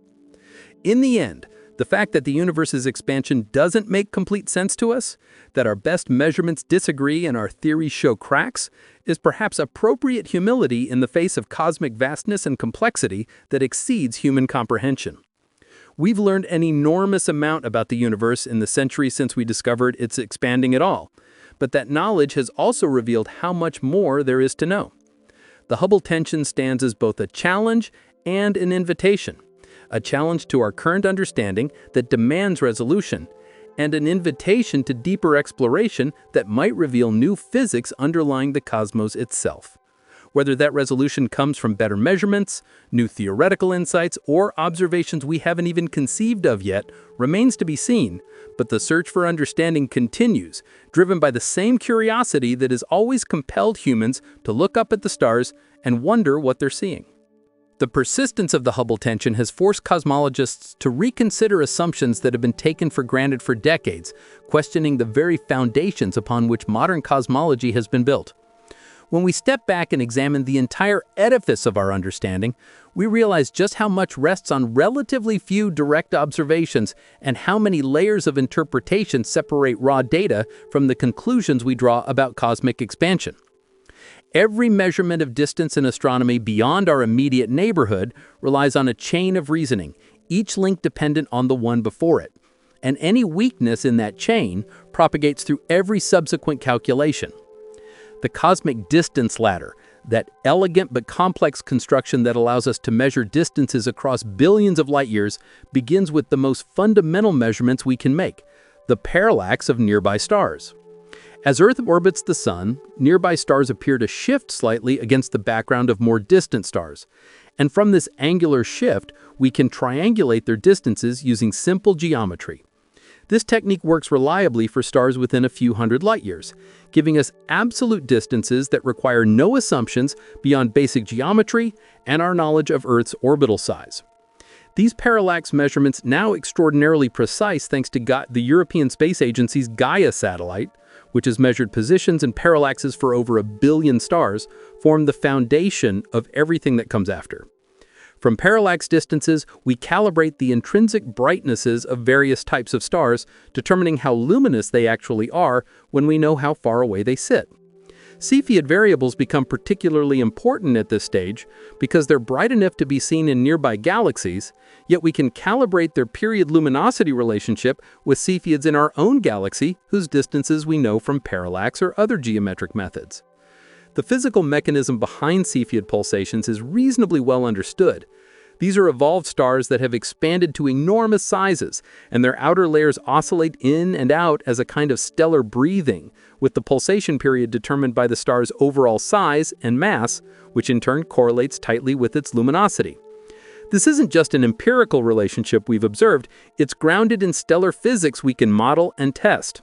In the end, the fact that the universe's expansion doesn't make complete sense to us, that our best measurements disagree and our theories show cracks, is perhaps appropriate humility in the face of cosmic vastness and complexity that exceeds human comprehension. We've learned an enormous amount about the universe in the centuries since we discovered it's expanding at all, but that knowledge has also revealed how much more there is to know. The Hubble tension stands as both a challenge and an invitation, a challenge to our current understanding that demands resolution, and an invitation to deeper exploration that might reveal new physics underlying the cosmos itself. Whether that resolution comes from better measurements, new theoretical insights, or observations we haven't even conceived of yet remains to be seen, but the search for understanding continues, driven by the same curiosity that has always compelled humans to look up at the stars and wonder what they're seeing. The persistence of the Hubble tension has forced cosmologists to reconsider assumptions that have been taken for granted for decades, questioning the very foundations upon which modern cosmology has been built. When we step back and examine the entire edifice of our understanding, we realize just how much rests on relatively few direct observations and how many layers of interpretation separate raw data from the conclusions we draw about cosmic expansion. Every measurement of distance in astronomy beyond our immediate neighborhood relies on a chain of reasoning, each link dependent on the one before it. And any weakness in that chain propagates through every subsequent calculation. The cosmic distance ladder, that elegant but complex construction that allows us to measure distances across billions of light years, begins with the most fundamental measurements we can make, the parallax of nearby stars. As Earth orbits the Sun, nearby stars appear to shift slightly against the background of more distant stars. And from this angular shift, we can triangulate their distances using simple geometry. This technique works reliably for stars within a few hundred light years, giving us absolute distances that require no assumptions beyond basic geometry and our knowledge of Earth's orbital size. These parallax measurements, now extraordinarily precise thanks to the European Space Agency's Gaia satellite, which has measured positions and parallaxes for over 1 billion stars, form the foundation of everything that comes after. From parallax distances, we calibrate the intrinsic brightnesses of various types of stars, determining how luminous they actually are when we know how far away they sit. Cepheid variables become particularly important at this stage because they're bright enough to be seen in nearby galaxies, yet we can calibrate their period luminosity relationship with Cepheids in our own galaxy whose distances we know from parallax or other geometric methods. The physical mechanism behind Cepheid pulsations is reasonably well understood. These are evolved stars that have expanded to enormous sizes, and their outer layers oscillate in and out as a kind of stellar breathing, with the pulsation period determined by the star's overall size and mass, which in turn correlates tightly with its luminosity. This isn't just an empirical relationship we've observed, it's grounded in stellar physics we can model and test.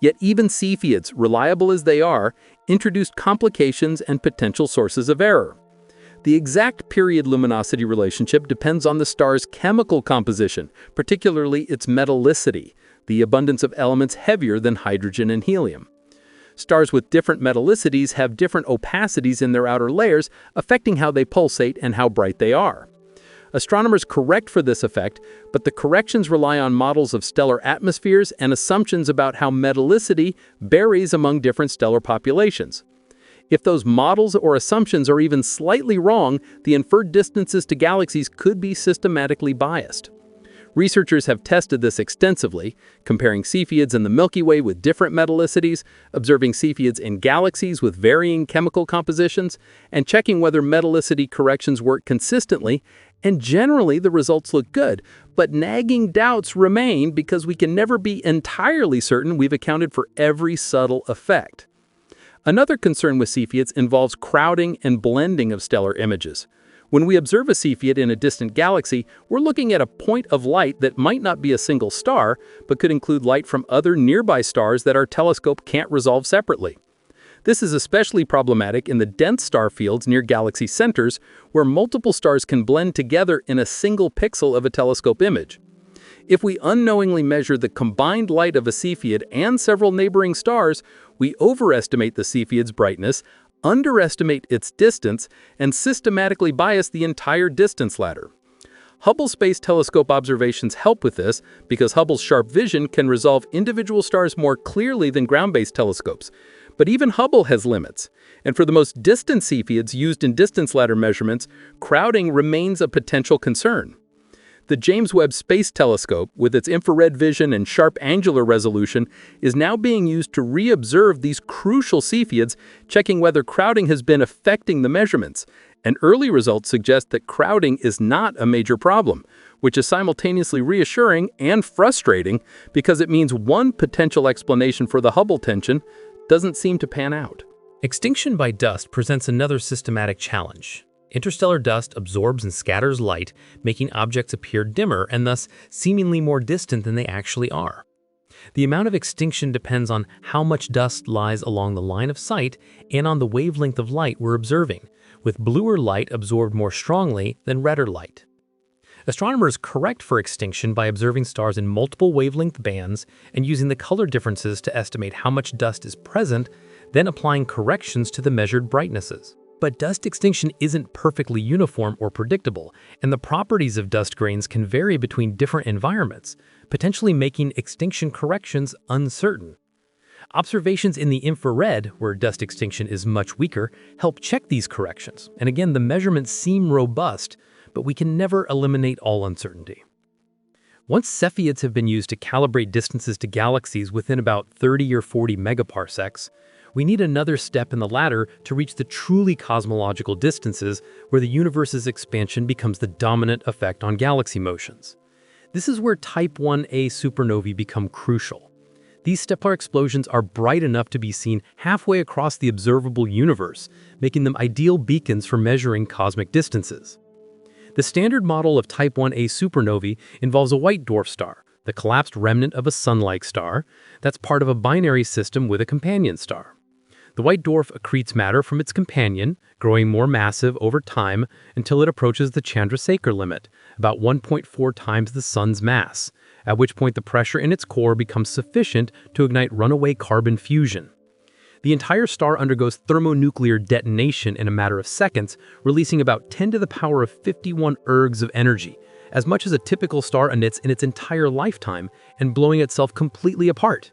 Yet even Cepheids, reliable as they are, introduced complications and potential sources of error. The exact period luminosity relationship depends on the star's chemical composition, particularly its metallicity, the abundance of elements heavier than hydrogen and helium. Stars with different metallicities have different opacities in their outer layers, affecting how they pulsate and how bright they are. Astronomers correct for this effect, but the corrections rely on models of stellar atmospheres and assumptions about how metallicity varies among different stellar populations. If those models or assumptions are even slightly wrong, the inferred distances to galaxies could be systematically biased. Researchers have tested this extensively, comparing Cepheids in the Milky Way with different metallicities, observing Cepheids in galaxies with varying chemical compositions, and checking whether metallicity corrections work consistently, and generally the results look good, but nagging doubts remain because we can never be entirely certain we've accounted for every subtle effect. Another concern with Cepheids involves crowding and blending of stellar images. When we observe a Cepheid in a distant galaxy, we're looking at a point of light that might not be a single star, but could include light from other nearby stars that our telescope can't resolve separately. This is especially problematic in the dense star fields near galaxy centers, where multiple stars can blend together in a single pixel of a telescope image. If we unknowingly measure the combined light of a Cepheid and several neighboring stars, we overestimate the Cepheid's brightness, underestimate its distance, and systematically bias the entire distance ladder. Hubble Space Telescope observations help with this because Hubble's sharp vision can resolve individual stars more clearly than ground-based telescopes. But even Hubble has limits, and for the most distant Cepheids used in distance ladder measurements, crowding remains a potential concern. The James Webb Space Telescope, with its infrared vision and sharp angular resolution, is now being used to re-observe these crucial Cepheids, checking whether crowding has been affecting the measurements. And early results suggest that crowding is not a major problem, which is simultaneously reassuring and frustrating because it means one potential explanation for the Hubble tension doesn't seem to pan out. Extinction by dust presents another systematic challenge. Interstellar dust absorbs and scatters light, making objects appear dimmer and thus seemingly more distant than they actually are. The amount of extinction depends on how much dust lies along the line of sight and on the wavelength of light we're observing, with bluer light absorbed more strongly than redder light. Astronomers correct for extinction by observing stars in multiple wavelength bands and using the color differences to estimate how much dust is present, then applying corrections to the measured brightnesses. But dust extinction isn't perfectly uniform or predictable, and the properties of dust grains can vary between different environments, potentially making extinction corrections uncertain. Observations in the infrared, where dust extinction is much weaker, help check these corrections, and again the measurements seem robust, but we can never eliminate all uncertainty. Once Cepheids have been used to calibrate distances to galaxies within about 30 or 40 megaparsecs, we need another step in the ladder to reach the truly cosmological distances where the universe's expansion becomes the dominant effect on galaxy motions. This is where Type 1a supernovae become crucial. These stellar explosions are bright enough to be seen halfway across the observable universe, making them ideal beacons for measuring cosmic distances. The standard model of Type 1a supernovae involves a white dwarf star, the collapsed remnant of a sun-like star, that's part of a binary system with a companion star. The white dwarf accretes matter from its companion, growing more massive over time until it approaches the Chandrasekhar limit, about 1.4 times the sun's mass, at which point the pressure in its core becomes sufficient to ignite runaway carbon fusion. The entire star undergoes thermonuclear detonation in a matter of seconds, releasing about 10 to the power of 51 ergs of energy, as much as a typical star emits in its entire lifetime, and blowing itself completely apart.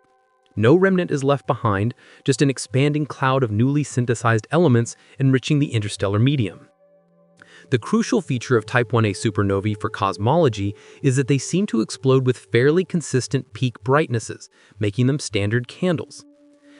No remnant is left behind, just an expanding cloud of newly synthesized elements enriching the interstellar medium. The crucial feature of Type 1a supernovae for cosmology is that they seem to explode with fairly consistent peak brightnesses, making them standard candles.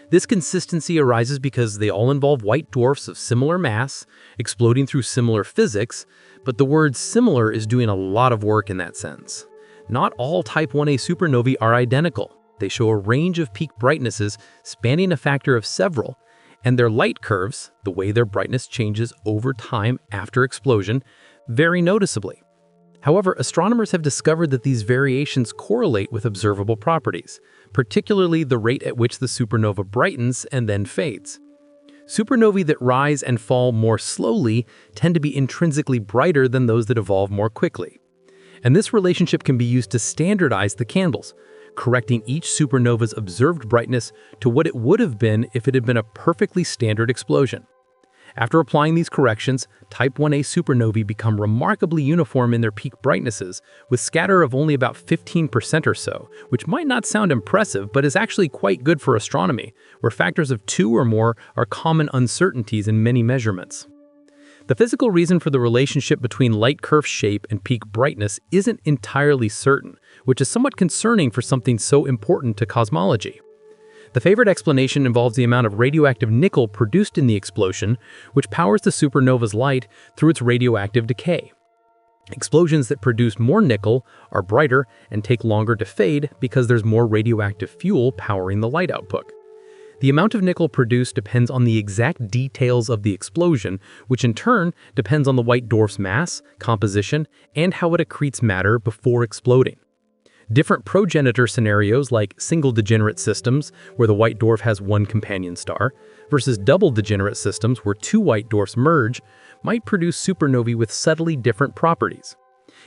This consistency arises because they all involve white dwarfs of similar mass, exploding through similar physics, but the word similar is doing a lot of work in that sense. Not all Type 1a supernovae are identical. They show a range of peak brightnesses spanning a factor of several, and their light curves, the way their brightness changes over time after explosion, vary noticeably. However, astronomers have discovered that these variations correlate with observable properties, particularly the rate at which the supernova brightens and then fades. Supernovae that rise and fall more slowly tend to be intrinsically brighter than those that evolve more quickly. And this relationship can be used to standardize the candles, correcting each supernova's observed brightness to what it would have been if it had been a perfectly standard explosion. After applying these corrections, Type 1a supernovae become remarkably uniform in their peak brightnesses, with scatter of only about 15% or so, which might not sound impressive but is actually quite good for astronomy, where factors of 2 or more are common uncertainties in many measurements. The physical reason for the relationship between light curve shape and peak brightness isn't entirely certain, which is somewhat concerning for something so important to cosmology. The favored explanation involves the amount of radioactive nickel produced in the explosion, which powers the supernova's light through its radioactive decay. Explosions that produce more nickel are brighter and take longer to fade because there's more radioactive fuel powering the light output. The amount of nickel produced depends on the exact details of the explosion, which in turn depends on the white dwarf's mass, composition, and how it accretes matter before exploding. Different progenitor scenarios like single degenerate systems, where the white dwarf has one companion star, versus double degenerate systems where 2 white dwarfs merge, might produce supernovae with subtly different properties.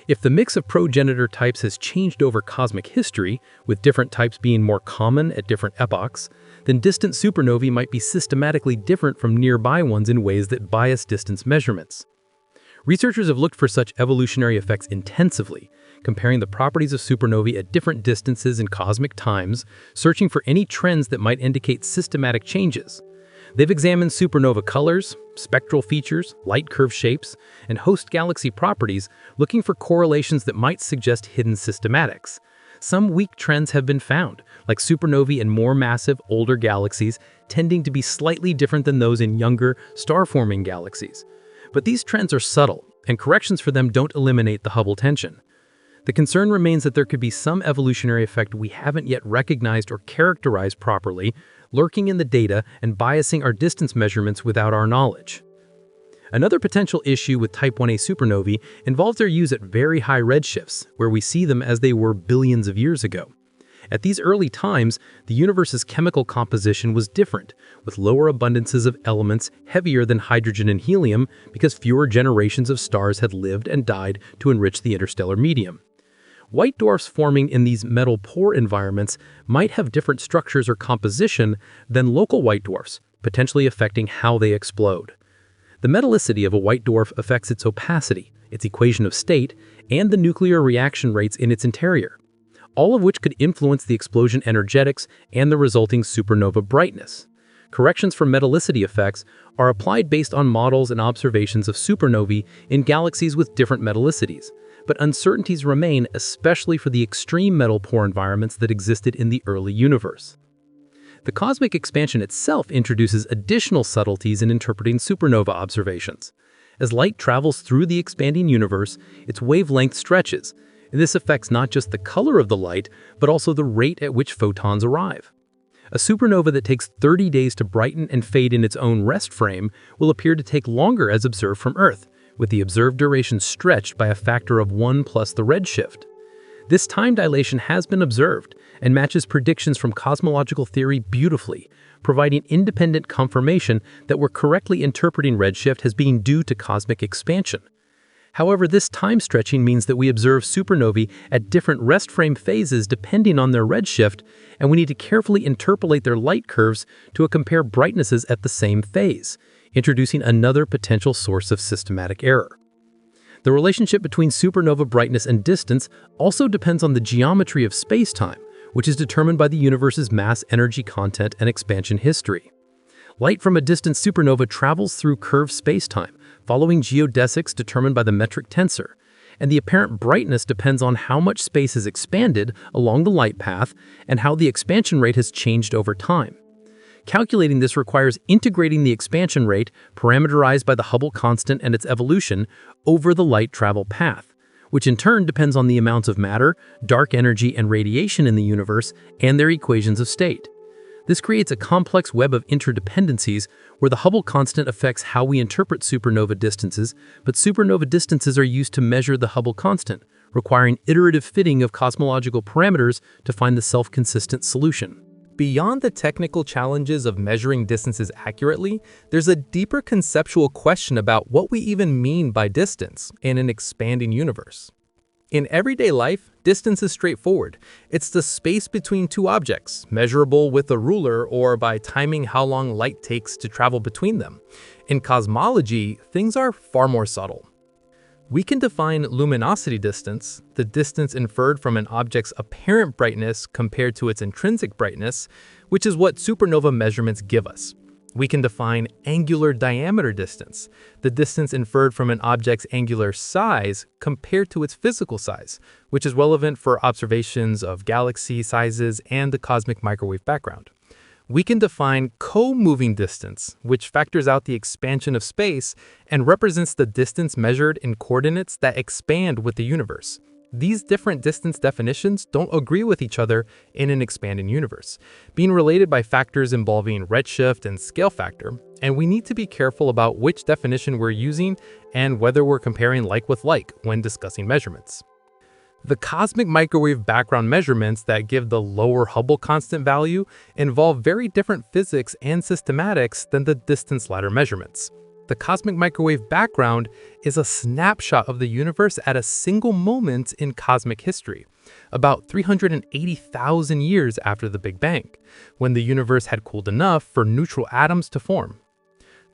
If the mix of progenitor types has changed over cosmic history, with different types being more common at different epochs, then distant supernovae might be systematically different from nearby ones in ways that bias distance measurements. Researchers have looked for such evolutionary effects intensively, comparing the properties of supernovae at different distances in cosmic times, searching for any trends that might indicate systematic changes. They've examined supernova colors, spectral features, light curve shapes, and host galaxy properties, looking for correlations that might suggest hidden systematics. Some weak trends have been found, like supernovae in more massive, older galaxies tending to be slightly different than those in younger, star-forming galaxies. But these trends are subtle, and corrections for them don't eliminate the Hubble tension. The concern remains that there could be some evolutionary effect we haven't yet recognized or characterized properly, lurking in the data and biasing our distance measurements without our knowledge. Another potential issue with Type 1a supernovae involves their use at very high redshifts, where we see them as they were billions of years ago. At these early times, the universe's chemical composition was different, with lower abundances of elements heavier than hydrogen and helium because fewer generations of stars had lived and died to enrich the interstellar medium. White dwarfs forming in these metal-poor environments might have different structures or composition than local white dwarfs, potentially affecting how they explode. The metallicity of a white dwarf affects its opacity, its equation of state, and the nuclear reaction rates in its interior, all of which could influence the explosion energetics and the resulting supernova brightness. Corrections for metallicity effects are applied based on models and observations of supernovae in galaxies with different metallicities, but uncertainties remain, especially for the extreme metal-poor environments that existed in the early universe. The cosmic expansion itself introduces additional subtleties in interpreting supernova observations. As light travels through the expanding universe, its wavelength stretches, and this affects not just the color of the light, but also the rate at which photons arrive. A supernova that takes 30 days to brighten and fade in its own rest frame will appear to take longer as observed from Earth, with the observed duration stretched by a factor of 1 plus the redshift. This time dilation has been observed and matches predictions from cosmological theory beautifully, providing independent confirmation that we're correctly interpreting redshift as being due to cosmic expansion. However, this time stretching means that we observe supernovae at different rest frame phases depending on their redshift, and we need to carefully interpolate their light curves to compare brightnesses at the same phase, introducing another potential source of systematic error. The relationship between supernova brightness and distance also depends on the geometry of spacetime, which is determined by the universe's mass, energy content, and expansion history. Light from a distant supernova travels through curved spacetime, following geodesics determined by the metric tensor, and the apparent brightness depends on how much space is expanded along the light path and how the expansion rate has changed over time. Calculating this requires integrating the expansion rate, parameterized by the Hubble constant and its evolution, over the light travel path, which in turn depends on the amounts of matter, dark energy, and radiation in the universe and their equations of state. This creates a complex web of interdependencies where the Hubble constant affects how we interpret supernova distances, but supernova distances are used to measure the Hubble constant, requiring iterative fitting of cosmological parameters to find the self-consistent solution. Beyond the technical challenges of measuring distances accurately, there's a deeper conceptual question about what we even mean by distance in an expanding universe. In everyday life, distance is straightforward. It's the space between two objects, measurable with a ruler or by timing how long light takes to travel between them. In cosmology, things are far more subtle. We can define luminosity distance, the distance inferred from an object's apparent brightness compared to its intrinsic brightness, which is what supernova measurements give us. We can define angular diameter distance, the distance inferred from an object's angular size compared to its physical size, which is relevant for observations of galaxy sizes and the cosmic microwave background. We can define co-moving distance, which factors out the expansion of space and represents the distance measured in coordinates that expand with the universe. These different distance definitions don't agree with each other in an expanding universe, being related by factors involving redshift and scale factor, and we need to be careful about which definition we're using and whether we're comparing like with like when discussing measurements. The cosmic microwave background measurements that give the lower Hubble constant value involve very different physics and systematics than the distance ladder measurements. The cosmic microwave background is a snapshot of the universe at a single moment in cosmic history, about 380,000 years after the Big Bang, when the universe had cooled enough for neutral atoms to form.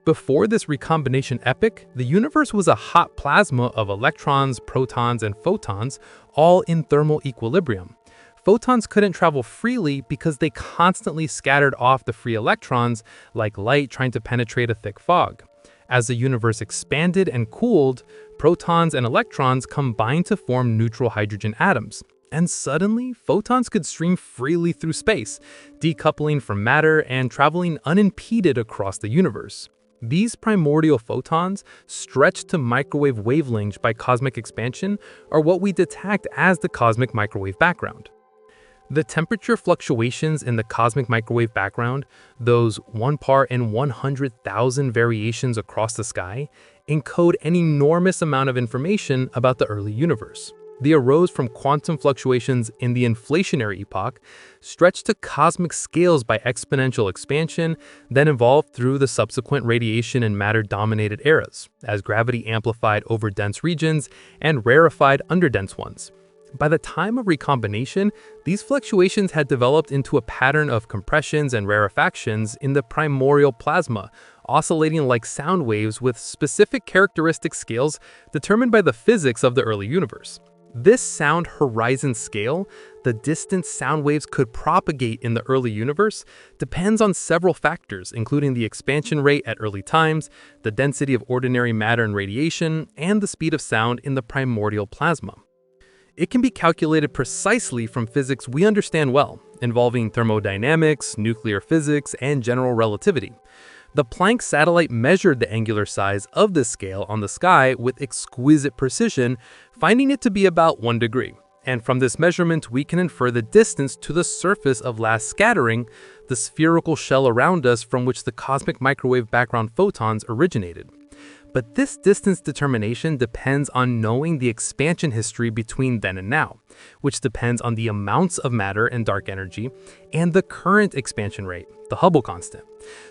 Before this recombination epoch, the universe was a hot plasma of electrons, protons, and photons, all in thermal equilibrium. Photons couldn't travel freely because they constantly scattered off the free electrons like light trying to penetrate a thick fog. As the universe expanded and cooled, protons and electrons combined to form neutral hydrogen atoms. And suddenly, photons could stream freely through space, decoupling from matter and traveling unimpeded across the universe. These primordial photons, stretched to microwave wavelengths by cosmic expansion, are what we detect as the cosmic microwave background. The temperature fluctuations in the cosmic microwave background, those 1 part in 100,000 variations across the sky, encode an enormous amount of information about the early universe. They arose from quantum fluctuations in the inflationary epoch, stretched to cosmic scales by exponential expansion, then evolved through the subsequent radiation and matter-dominated eras, as gravity amplified over dense regions and rarefied under dense ones. By the time of recombination, these fluctuations had developed into a pattern of compressions and rarefactions in the primordial plasma, oscillating like sound waves with specific characteristic scales determined by the physics of the early universe. This sound horizon scale, the distance sound waves could propagate in the early universe, depends on several factors, including the expansion rate at early times, the density of ordinary matter and radiation, and the speed of sound in the primordial plasma. It can be calculated precisely from physics we understand well, involving thermodynamics, nuclear physics, and general relativity. The Planck satellite measured the angular size of this scale on the sky with exquisite precision, finding it to be about 1 degree. And from this measurement, we can infer the distance to the surface of last scattering, the spherical shell around us from which the cosmic microwave background photons originated. But this distance determination depends on knowing the expansion history between then and now, which depends on the amounts of matter and dark energy and the current expansion rate, the Hubble constant.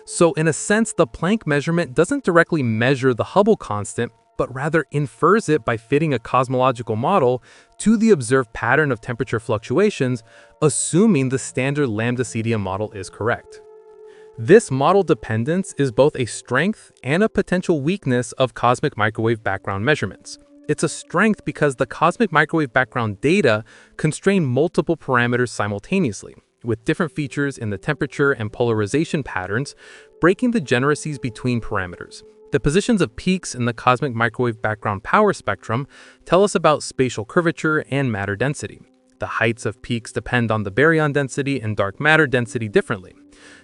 So in a sense, the Planck measurement doesn't directly measure the Hubble constant, but rather infers it by fitting a cosmological model to the observed pattern of temperature fluctuations, assuming the standard lambda-CDM model is correct. This model dependence is both a strength and a potential weakness of cosmic microwave background measurements. It's a strength because the cosmic microwave background data constrain multiple parameters simultaneously, with different features in the temperature and polarization patterns, breaking the degeneracies between parameters. The positions of peaks in the cosmic microwave background power spectrum tell us about spatial curvature and matter density. The heights of peaks depend on the baryon density and dark matter density differently.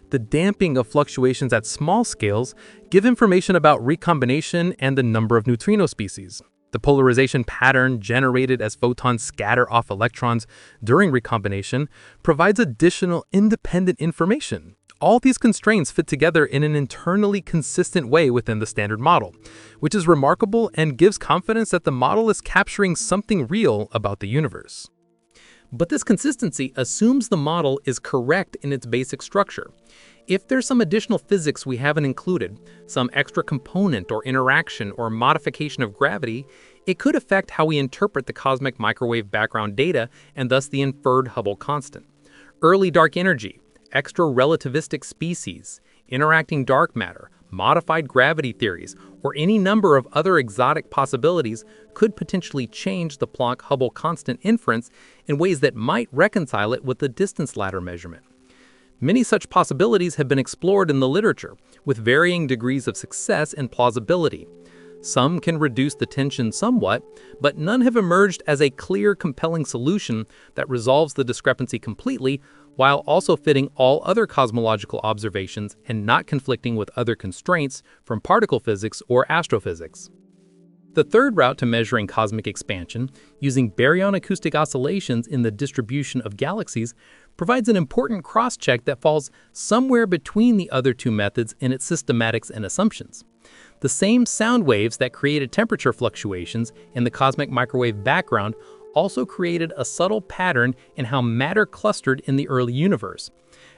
The damping of fluctuations at small scales give information about recombination and the number of neutrino species. The polarization pattern generated as photons scatter off electrons during recombination provides additional independent information. All these constraints fit together in an internally consistent way within the standard model, which is remarkable and gives confidence that the model is capturing something real about the universe. But this consistency assumes the model is correct in its basic structure. If there's some additional physics we haven't included, some extra component or interaction or modification of gravity, it could affect how we interpret the cosmic microwave background data and thus the inferred Hubble constant. Early dark energy, extra relativistic species, interacting dark matter, modified gravity theories, or any number of other exotic possibilities could potentially change the Planck-Hubble constant inference in ways that might reconcile it with the distance ladder measurement. Many such possibilities have been explored in the literature, with varying degrees of success and plausibility. Some can reduce the tension somewhat, but none have emerged as a clear, compelling solution that resolves the discrepancy completely while also fitting all other cosmological observations and not conflicting with other constraints from particle physics or astrophysics. The third route to measuring cosmic expansion, using baryon acoustic oscillations in the distribution of galaxies, provides an important cross-check that falls somewhere between the other two methods in its systematics and assumptions. The same sound waves that created temperature fluctuations in the cosmic microwave background also created a subtle pattern in how matter clustered in the early universe.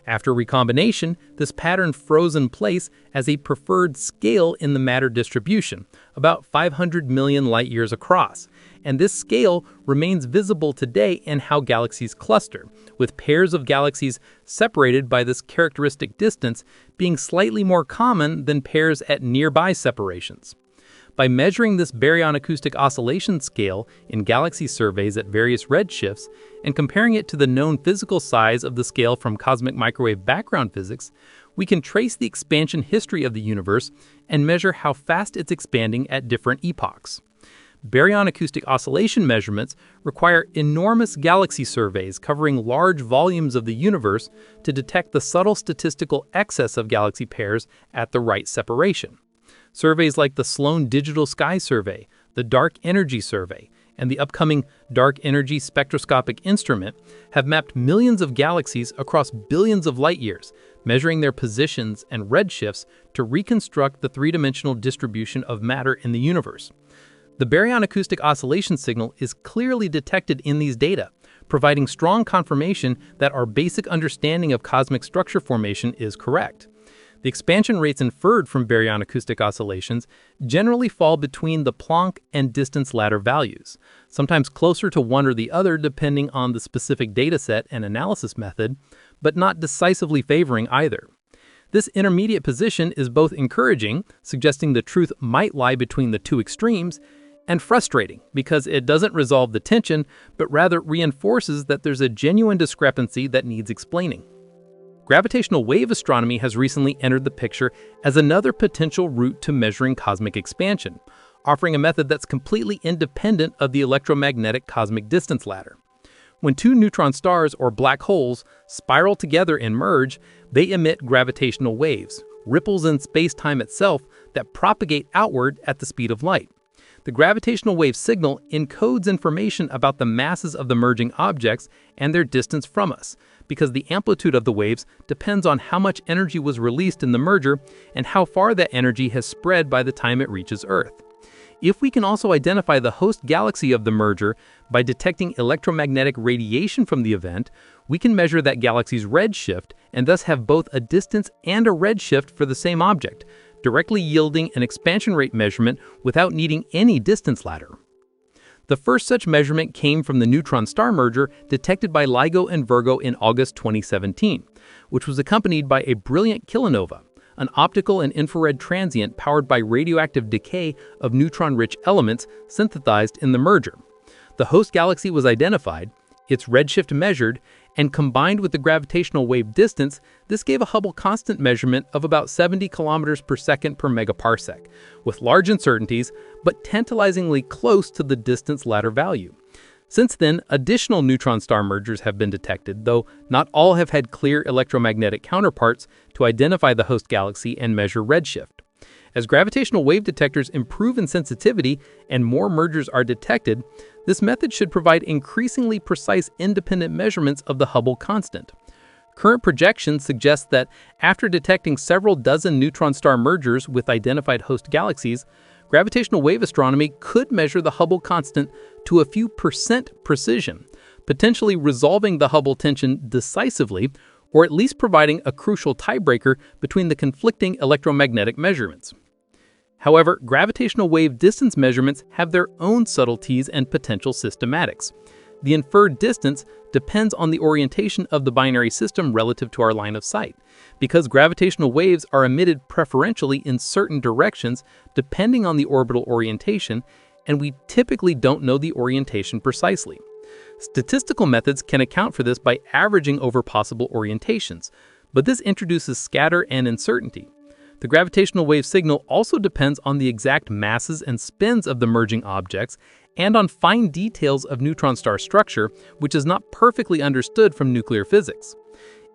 After recombination, this pattern froze in place as a preferred scale in the matter distribution, about 500 million light-years across, and this scale remains visible today in how galaxies cluster, with pairs of galaxies separated by this characteristic distance being slightly more common than pairs at nearby separations. By measuring this baryon acoustic oscillation scale in galaxy surveys at various redshifts and comparing it to the known physical size of the scale from cosmic microwave background physics, we can trace the expansion history of the universe and measure how fast it's expanding at different epochs. Baryon acoustic oscillation measurements require enormous galaxy surveys covering large volumes of the universe to detect the subtle statistical excess of galaxy pairs at the right separation. Surveys like the Sloan Digital Sky Survey, the Dark Energy Survey, and the upcoming Dark Energy Spectroscopic Instrument have mapped millions of galaxies across billions of light-years, measuring their positions and redshifts to reconstruct the three-dimensional distribution of matter in the universe. The baryon acoustic oscillation signal is clearly detected in these data, providing strong confirmation that our basic understanding of cosmic structure formation is correct. The expansion rates inferred from baryon acoustic oscillations generally fall between the Planck and distance ladder values, sometimes closer to one or the other depending on the specific dataset and analysis method, but not decisively favoring either. This intermediate position is both encouraging, suggesting the truth might lie between the two extremes, and frustrating because it doesn't resolve the tension, but rather reinforces that there's a genuine discrepancy that needs explaining. Gravitational wave astronomy has recently entered the picture as another potential route to measuring cosmic expansion, offering a method that's completely independent of the electromagnetic cosmic distance ladder. When two neutron stars or black holes spiral together and merge, they emit gravitational waves, ripples in space-time itself that propagate outward at the speed of light. The gravitational wave signal encodes information about the masses of the merging objects and their distance from us, because the amplitude of the waves depends on how much energy was released in the merger and how far that energy has spread by the time it reaches Earth. If we can also identify the host galaxy of the merger by detecting electromagnetic radiation from the event, we can measure that galaxy's redshift and thus have both a distance and a redshift for the same object, directly yielding an expansion rate measurement without needing any distance ladder. The first such measurement came from the neutron-star merger detected by LIGO and Virgo in August 2017, which was accompanied by a brilliant kilonova, an optical and infrared transient powered by radioactive decay of neutron-rich elements synthesized in the merger. The host galaxy was identified, its redshift measured, and combined with the gravitational wave distance, this gave a Hubble constant measurement of about 70 kilometers per second per megaparsec, with large uncertainties, but tantalizingly close to the distance ladder value. Since then, additional neutron-star mergers have been detected, though not all have had clear electromagnetic counterparts to identify the host galaxy and measure redshift. As gravitational wave detectors improve in sensitivity and more mergers are detected, this method should provide increasingly precise independent measurements of the Hubble constant. Current projections suggest that after detecting several dozen neutron star mergers with identified host galaxies, gravitational wave astronomy could measure the Hubble constant to a few percent precision, potentially resolving the Hubble tension decisively, or at least providing a crucial tiebreaker between the conflicting electromagnetic measurements. However, gravitational wave distance measurements have their own subtleties and potential systematics. The inferred distance depends on the orientation of the binary system relative to our line of sight, because gravitational waves are emitted preferentially in certain directions depending on the orbital orientation, and we typically don't know the orientation precisely. Statistical methods can account for this by averaging over possible orientations, but this introduces scatter and uncertainty. The gravitational wave signal also depends on the exact masses and spins of the merging objects and on fine details of neutron star structure, which is not perfectly understood from nuclear physics.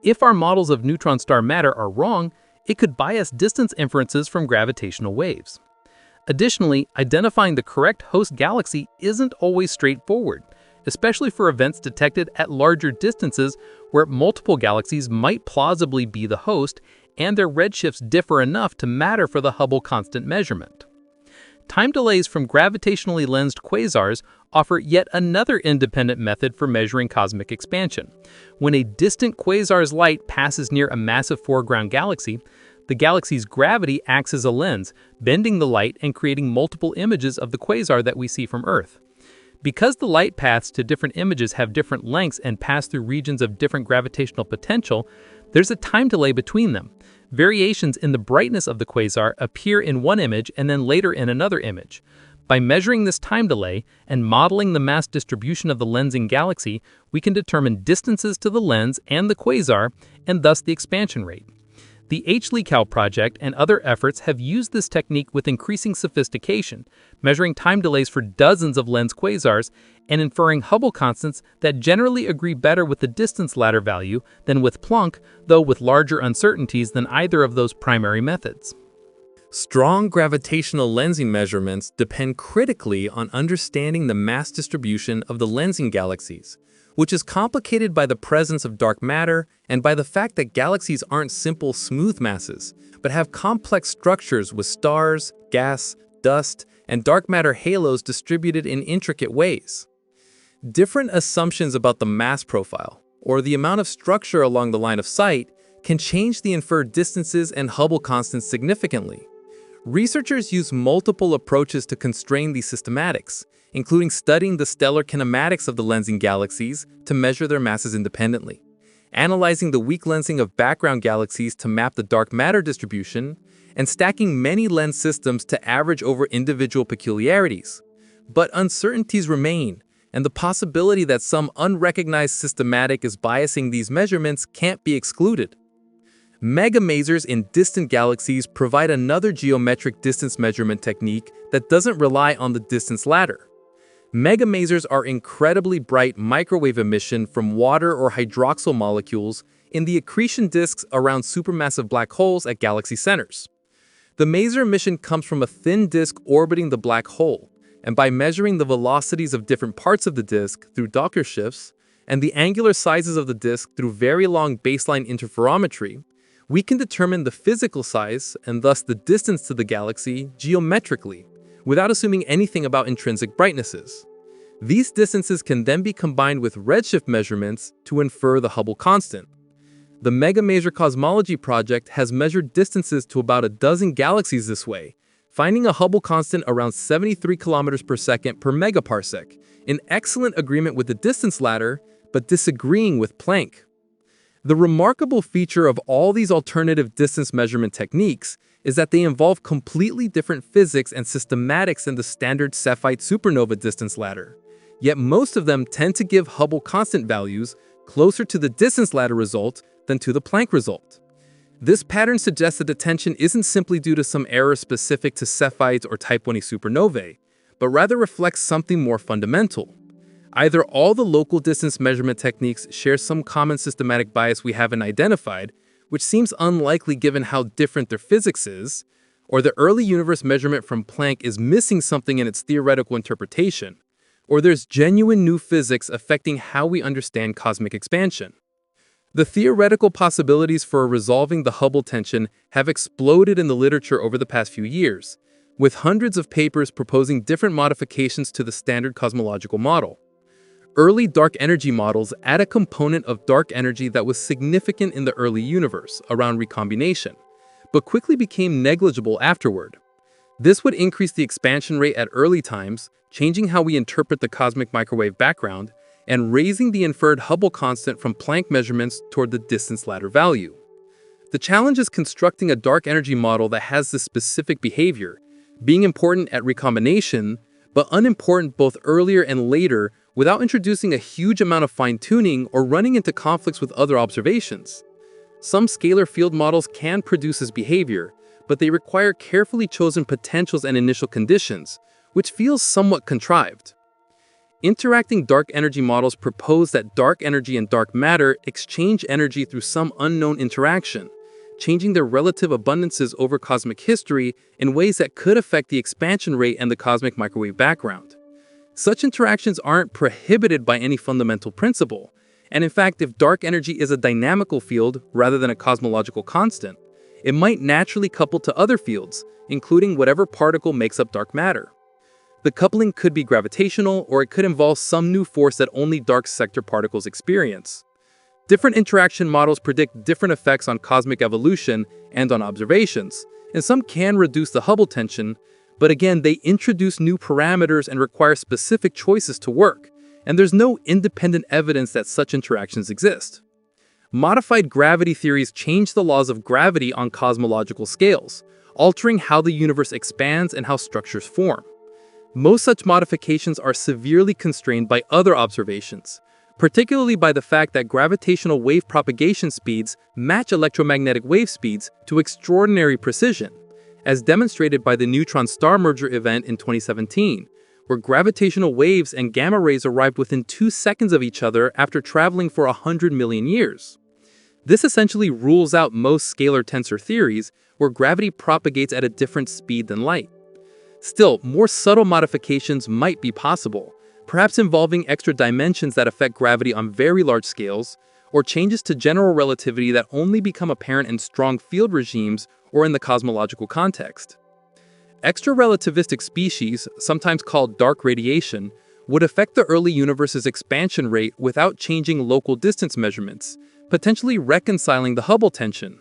If our models of neutron star matter are wrong, it could bias distance inferences from gravitational waves. Additionally, identifying the correct host galaxy isn't always straightforward, especially for events detected at larger distances where multiple galaxies might plausibly be the host and their redshifts differ enough to matter for the Hubble constant measurement. Time delays from gravitationally lensed quasars offer yet another independent method for measuring cosmic expansion. When a distant quasar's light passes near a massive foreground galaxy, the galaxy's gravity acts as a lens, bending the light and creating multiple images of the quasar that we see from Earth. Because the light paths to different images have different lengths and pass through regions of different gravitational potential, there's a time delay between them. Variations in the brightness of the quasar appear in one image and then later in another image. By measuring this time delay and modeling the mass distribution of the lensing galaxy, we can determine distances to the lens and the quasar, and thus the expansion rate. The H-LECAL project and other efforts have used this technique with increasing sophistication, measuring time delays for dozens of lens quasars and inferring Hubble constants that generally agree better with the distance ladder value than with Planck, though with larger uncertainties than either of those primary methods. Strong gravitational lensing measurements depend critically on understanding the mass distribution of the lensing galaxies, which is complicated by the presence of dark matter and by the fact that galaxies aren't simple smooth masses, but have complex structures with stars, gas, dust, and dark matter halos distributed in intricate ways. Different assumptions about the mass profile, or the amount of structure along the line of sight, can change the inferred distances and Hubble constants significantly. Researchers use multiple approaches to constrain these systematics, including studying the stellar kinematics of the lensing galaxies to measure their masses independently, analyzing the weak lensing of background galaxies to map the dark matter distribution, and stacking many lens systems to average over individual peculiarities. But uncertainties remain, and the possibility that some unrecognized systematic is biasing these measurements can't be excluded. Megamasers in distant galaxies provide another geometric distance measurement technique that doesn't rely on the distance ladder. Megamasers are incredibly bright microwave emission from water or hydroxyl molecules in the accretion disks around supermassive black holes at galaxy centers. The maser emission comes from a thin disk orbiting the black hole, and by measuring the velocities of different parts of the disk through Doppler shifts and the angular sizes of the disk through very long baseline interferometry, we can determine the physical size and thus the distance to the galaxy geometrically, without assuming anything about intrinsic brightnesses. These distances can then be combined with redshift measurements to infer the Hubble constant. The Megamaser Cosmology project has measured distances to about a dozen galaxies this way, finding a Hubble constant around 73 kilometers per second per megaparsec, in excellent agreement with the distance ladder, but disagreeing with Planck. The remarkable feature of all these alternative distance measurement techniques is that they involve completely different physics and systematics than the standard Cepheid supernova distance ladder. Yet most of them tend to give Hubble constant values closer to the distance ladder result than to the Planck result. This pattern suggests that the tension isn't simply due to some error specific to Cepheids or Type 1a supernovae, but rather reflects something more fundamental. Either all the local distance measurement techniques share some common systematic bias we haven't identified, which seems unlikely given how different their physics is, or the early universe measurement from Planck is missing something in its theoretical interpretation, or there's genuine new physics affecting how we understand cosmic expansion. The theoretical possibilities for resolving the Hubble tension have exploded in the literature over the past few years, with hundreds of papers proposing different modifications to the standard cosmological model. Early dark energy models add a component of dark energy that was significant in the early universe, around recombination, but quickly became negligible afterward. This would increase the expansion rate at early times, changing how we interpret the cosmic microwave background, and raising the inferred Hubble constant from Planck measurements toward the distance ladder value. The challenge is constructing a dark energy model that has this specific behavior, being important at recombination, but unimportant both earlier and later without introducing a huge amount of fine-tuning or running into conflicts with other observations. Some scalar field models can produce this behavior, but they require carefully chosen potentials and initial conditions, which feels somewhat contrived. Interacting dark energy models propose that dark energy and dark matter exchange energy through some unknown interaction, changing their relative abundances over cosmic history in ways that could affect the expansion rate and the cosmic microwave background. Such interactions aren't prohibited by any fundamental principle, and in fact, if dark energy is a dynamical field rather than a cosmological constant, it might naturally couple to other fields, including whatever particle makes up dark matter. The coupling could be gravitational, or it could involve some new force that only dark sector particles experience. Different interaction models predict different effects on cosmic evolution and on observations, and some can reduce the Hubble tension, but again, they introduce new parameters and require specific choices to work, and there's no independent evidence that such interactions exist. Modified gravity theories change the laws of gravity on cosmological scales, altering how the universe expands and how structures form. Most such modifications are severely constrained by other observations, particularly by the fact that gravitational wave propagation speeds match electromagnetic wave speeds to extraordinary precision, as demonstrated by the neutron star merger event in 2017, where gravitational waves and gamma rays arrived within 2 seconds of each other after traveling for 100 million years. This essentially rules out most scalar tensor theories, where gravity propagates at a different speed than light. Still, more subtle modifications might be possible, perhaps involving extra dimensions that affect gravity on very large scales, or changes to general relativity that only become apparent in strong field regimes or in the cosmological context. Extra-relativistic species, sometimes called dark radiation, would affect the early universe's expansion rate without changing local distance measurements, potentially reconciling the Hubble tension.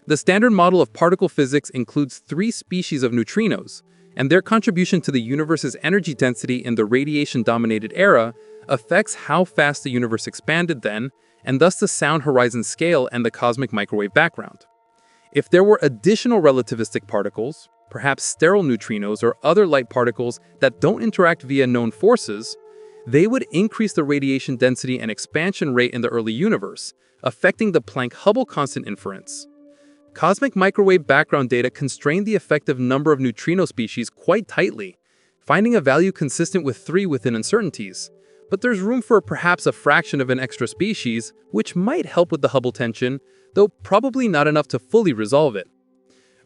The standard model of particle physics includes 3 species of neutrinos, and their contribution to the universe's energy density in the radiation-dominated era affects how fast the universe expanded then, and thus the sound horizon scale and the cosmic microwave background. If there were additional relativistic particles, perhaps sterile neutrinos or other light particles that don't interact via known forces, they would increase the radiation density and expansion rate in the early universe, affecting the Planck-Hubble constant inference. Cosmic microwave background data constrain the effective number of neutrino species quite tightly, finding a value consistent with 3 within uncertainties. But there's room for perhaps a fraction of an extra species, which might help with the Hubble tension, though probably not enough to fully resolve it.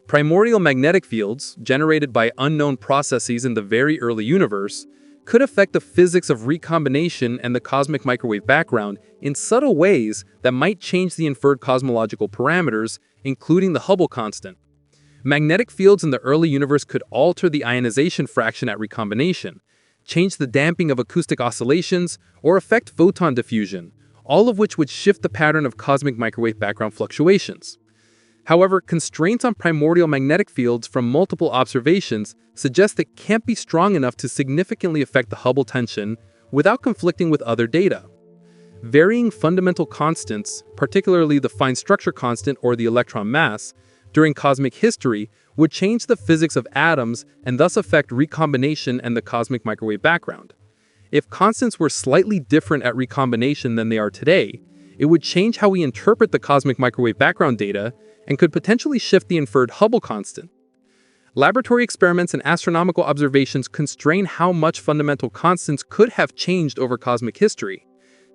Primordial magnetic fields, generated by unknown processes in the very early universe, could affect the physics of recombination and the cosmic microwave background in subtle ways that might change the inferred cosmological parameters, including the Hubble constant. Magnetic fields in the early universe could alter the ionization fraction at recombination, change the damping of acoustic oscillations, or affect photon diffusion, all of which would shift the pattern of cosmic microwave background fluctuations. However, constraints on primordial magnetic fields from multiple observations suggest they can't be strong enough to significantly affect the Hubble tension without conflicting with other data. Varying fundamental constants, particularly the fine structure constant or the electron mass, during cosmic history would change the physics of atoms and thus affect recombination and the cosmic microwave background. If constants were slightly different at recombination than they are today, it would change how we interpret the cosmic microwave background data and could potentially shift the inferred Hubble constant. Laboratory experiments and astronomical observations constrain how much fundamental constants could have changed over cosmic history,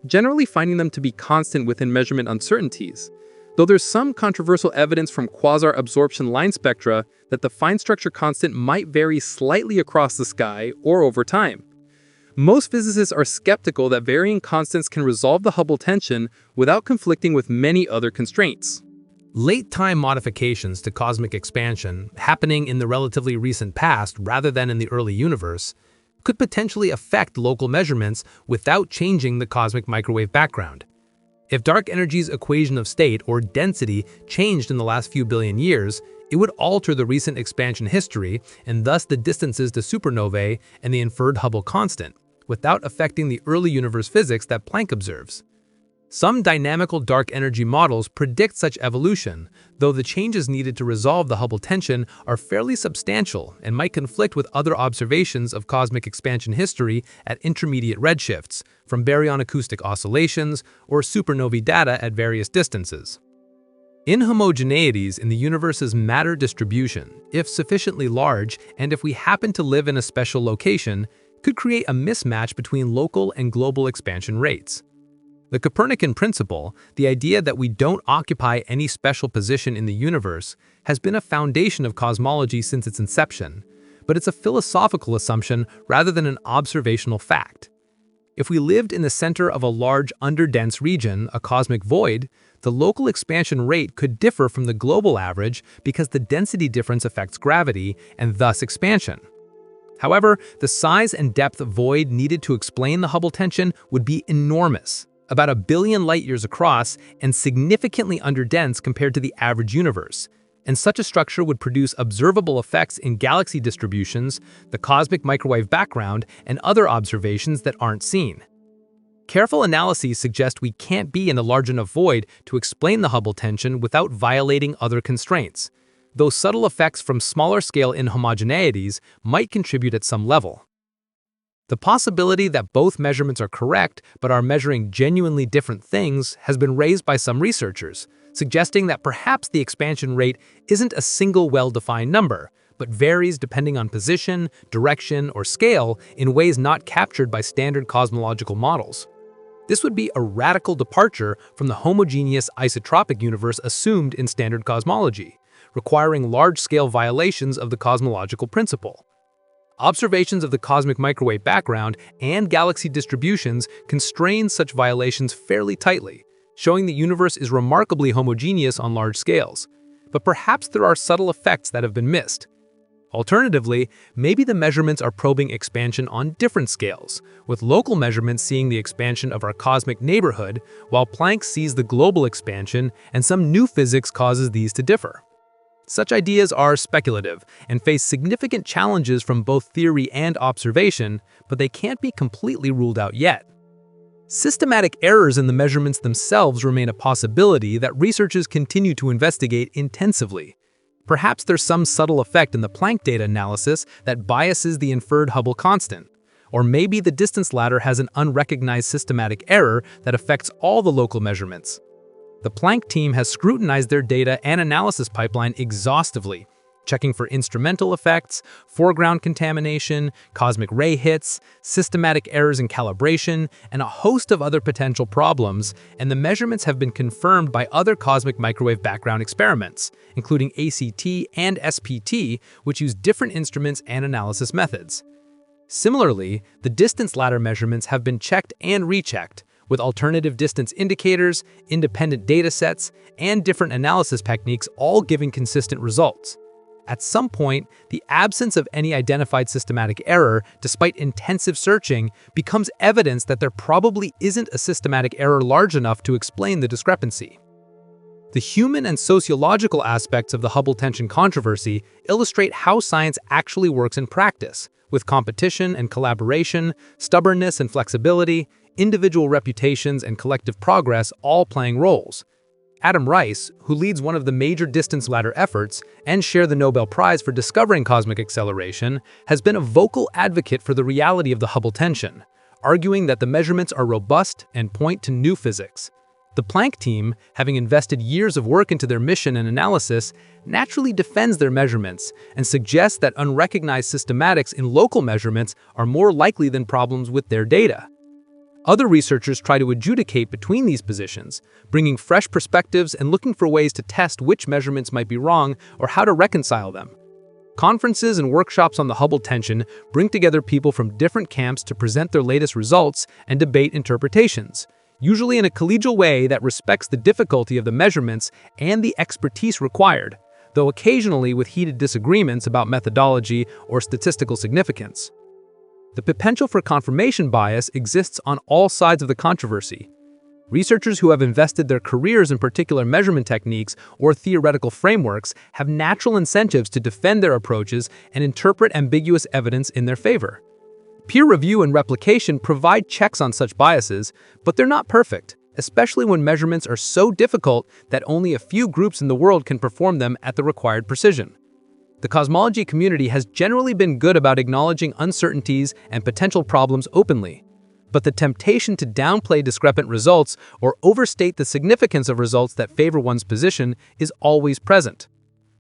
generally finding them to be constant within measurement uncertainties, though there's some controversial evidence from quasar absorption line spectra that the fine structure constant might vary slightly across the sky or over time. Most physicists are skeptical that varying constants can resolve the Hubble tension without conflicting with many other constraints. Late-time modifications to cosmic expansion, happening in the relatively recent past rather than in the early universe, could potentially affect local measurements without changing the cosmic microwave background. If dark energy's equation of state, or density, changed in the last few billion years, it would alter the recent expansion history and thus the distances to supernovae and the inferred Hubble constant, without affecting the early universe physics that Planck observes. Some dynamical dark energy models predict such evolution, though the changes needed to resolve the Hubble tension are fairly substantial and might conflict with other observations of cosmic expansion history at intermediate redshifts, from baryon acoustic oscillations or supernovae data at various distances. Inhomogeneities in the universe's matter distribution, if sufficiently large and if we happen to live in a special location, could create a mismatch between local and global expansion rates. The Copernican principle, the idea that we don't occupy any special position in the universe, has been a foundation of cosmology since its inception, but it's a philosophical assumption rather than an observational fact. If we lived in the center of a large underdense region, a cosmic void, the local expansion rate could differ from the global average because the density difference affects gravity and thus expansion. However, the size and depth of void needed to explain the Hubble tension would be enormous, about 1 billion light-years across and significantly underdense compared to the average universe, and such a structure would produce observable effects in galaxy distributions, the cosmic microwave background, and other observations that aren't seen. Careful analyses suggest we can't be in a large enough void to explain the Hubble tension without violating other constraints, though subtle effects from smaller-scale inhomogeneities might contribute at some level. The possibility that both measurements are correct but are measuring genuinely different things has been raised by some researchers, suggesting that perhaps the expansion rate isn't a single well-defined number, but varies depending on position, direction, or scale in ways not captured by standard cosmological models. This would be a radical departure from the homogeneous isotropic universe assumed in standard cosmology, requiring large-scale violations of the cosmological principle. Observations of the cosmic microwave background and galaxy distributions constrain such violations fairly tightly, showing the universe is remarkably homogeneous on large scales. But perhaps there are subtle effects that have been missed. Alternatively, maybe the measurements are probing expansion on different scales, with local measurements seeing the expansion of our cosmic neighborhood, while Planck sees the global expansion and some new physics causes these to differ. Such ideas are speculative and face significant challenges from both theory and observation, but they can't be completely ruled out yet. Systematic errors in the measurements themselves remain a possibility that researchers continue to investigate intensively. Perhaps there's some subtle effect in the Planck data analysis that biases the inferred Hubble constant. Or maybe the distance ladder has an unrecognized systematic error that affects all the local measurements. The Planck team has scrutinized their data and analysis pipeline exhaustively, checking for instrumental effects, foreground contamination, cosmic ray hits, systematic errors in calibration, and a host of other potential problems, and the measurements have been confirmed by other cosmic microwave background experiments, including ACT and SPT, which use different instruments and analysis methods. Similarly, the distance ladder measurements have been checked and rechecked, with alternative distance indicators, independent datasets, and different analysis techniques all giving consistent results. At some point, the absence of any identified systematic error, despite intensive searching, becomes evidence that there probably isn't a systematic error large enough to explain the discrepancy. The human and sociological aspects of the Hubble tension controversy illustrate how science actually works in practice, with competition and collaboration, stubbornness and flexibility, individual reputations and collective progress all playing roles. Adam Rice, who leads one of the major distance ladder efforts and shared the Nobel Prize for discovering cosmic acceleration, has been a vocal advocate for the reality of the Hubble tension, arguing that the measurements are robust and point to new physics. The Planck team, having invested years of work into their mission and analysis, naturally defends their measurements and suggests that unrecognized systematics in local measurements are more likely than problems with their data. Other researchers try to adjudicate between these positions, bringing fresh perspectives and looking for ways to test which measurements might be wrong or how to reconcile them. Conferences and workshops on the Hubble tension bring together people from different camps to present their latest results and debate interpretations, usually in a collegial way that respects the difficulty of the measurements and the expertise required, though occasionally with heated disagreements about methodology or statistical significance. The potential for confirmation bias exists on all sides of the controversy. Researchers who have invested their careers in particular measurement techniques or theoretical frameworks have natural incentives to defend their approaches and interpret ambiguous evidence in their favor. Peer review and replication provide checks on such biases, but they're not perfect, especially when measurements are so difficult that only a few groups in the world can perform them at the required precision. The cosmology community has generally been good about acknowledging uncertainties and potential problems openly. But the temptation to downplay discrepant results or overstate the significance of results that favor one's position is always present.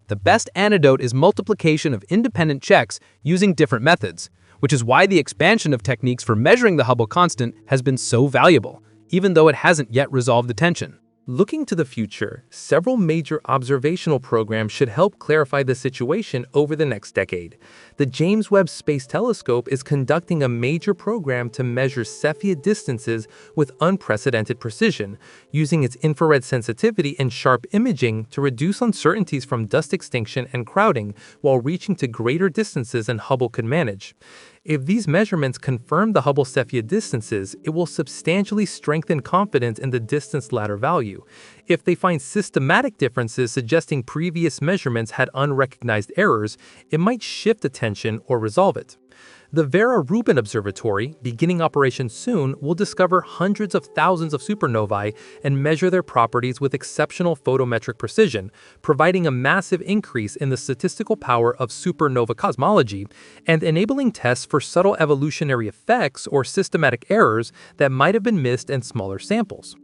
The best antidote is multiplication of independent checks using different methods, which is why the expansion of techniques for measuring the Hubble constant has been so valuable, even though it hasn't yet resolved the tension. Looking to the future, several major observational programs should help clarify the situation over the next decade. The James Webb Space Telescope is conducting a major program to measure Cepheid distances with unprecedented precision, using its infrared sensitivity and sharp imaging to reduce uncertainties from dust extinction and crowding while reaching to greater distances than Hubble could manage. If these measurements confirm the Hubble Cepheid distances, it will substantially strengthen confidence in the distance ladder value. If they find systematic differences suggesting previous measurements had unrecognized errors, it might shift attention or resolve it. The Vera Rubin Observatory, beginning operation soon, will discover hundreds of thousands of supernovae and measure their properties with exceptional photometric precision, providing a massive increase in the statistical power of supernova cosmology and enabling tests for subtle evolutionary effects or systematic errors that might have been missed in smaller samples.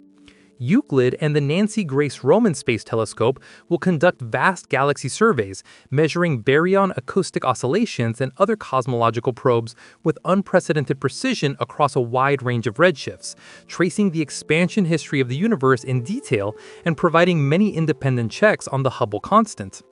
Euclid and the Nancy Grace Roman Space Telescope will conduct vast galaxy surveys, measuring baryon acoustic oscillations and other cosmological probes with unprecedented precision across a wide range of redshifts, tracing the expansion history of the universe in detail and providing many independent checks on the Hubble constant.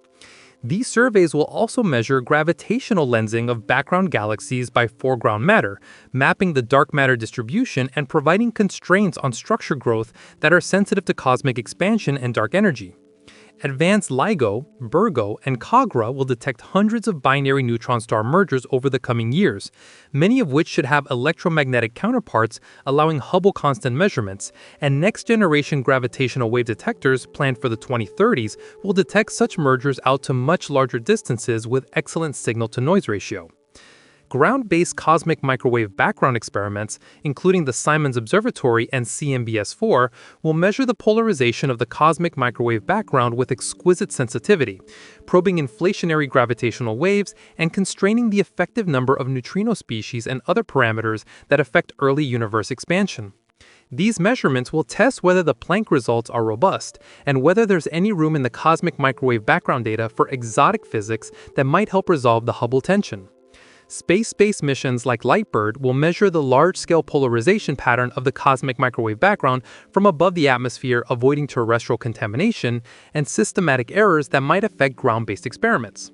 These surveys will also measure gravitational lensing of background galaxies by foreground matter, mapping the dark matter distribution and providing constraints on structure growth that are sensitive to cosmic expansion and dark energy. Advanced LIGO, Virgo, and COGRA will detect hundreds of binary neutron star mergers over the coming years, many of which should have electromagnetic counterparts allowing Hubble constant measurements, and next-generation gravitational wave detectors planned for the 2030s will detect such mergers out to much larger distances with excellent signal-to-noise ratio. Ground-based cosmic microwave background experiments, including the Simons Observatory and CMBS-4, will measure the polarization of the cosmic microwave background with exquisite sensitivity, probing inflationary gravitational waves and constraining the effective number of neutrino species and other parameters that affect early universe expansion. These measurements will test whether the Planck results are robust and whether there's any room in the cosmic microwave background data for exotic physics that might help resolve the Hubble tension. Space-based missions like LIGHTBIRD will measure the large-scale polarization pattern of the cosmic microwave background from above the atmosphere, avoiding terrestrial contamination and systematic errors that might affect ground-based experiments.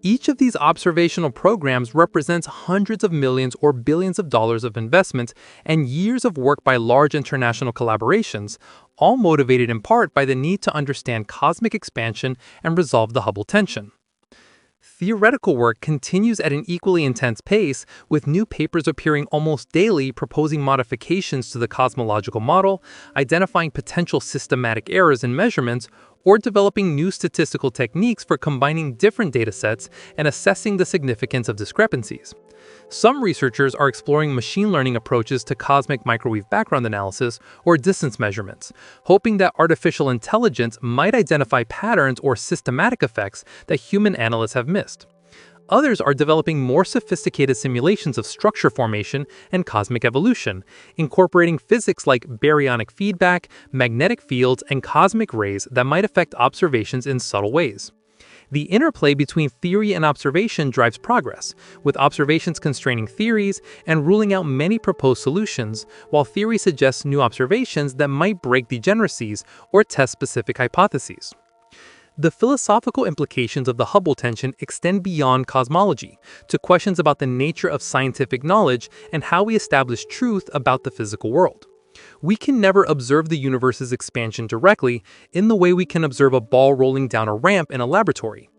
Each of these observational programs represents hundreds of millions or billions of dollars of investment and years of work by large international collaborations, all motivated in part by the need to understand cosmic expansion and resolve the Hubble tension. Theoretical work continues at an equally intense pace, with new papers appearing almost daily proposing modifications to the cosmological model, identifying potential systematic errors in measurements, or developing new statistical techniques for combining different datasets and assessing the significance of discrepancies. Some researchers are exploring machine learning approaches to cosmic microwave background analysis or distance measurements, hoping that artificial intelligence might identify patterns or systematic effects that human analysts have missed. Others are developing more sophisticated simulations of structure formation and cosmic evolution, incorporating physics like baryonic feedback, magnetic fields, and cosmic rays that might affect observations in subtle ways. The interplay between theory and observation drives progress, with observations constraining theories and ruling out many proposed solutions, while theory suggests new observations that might break degeneracies or test specific hypotheses. The philosophical implications of the Hubble tension extend beyond cosmology to questions about the nature of scientific knowledge and how we establish truth about the physical world. We can never observe the universe's expansion directly in the way we can observe a ball rolling down a ramp in a laboratory.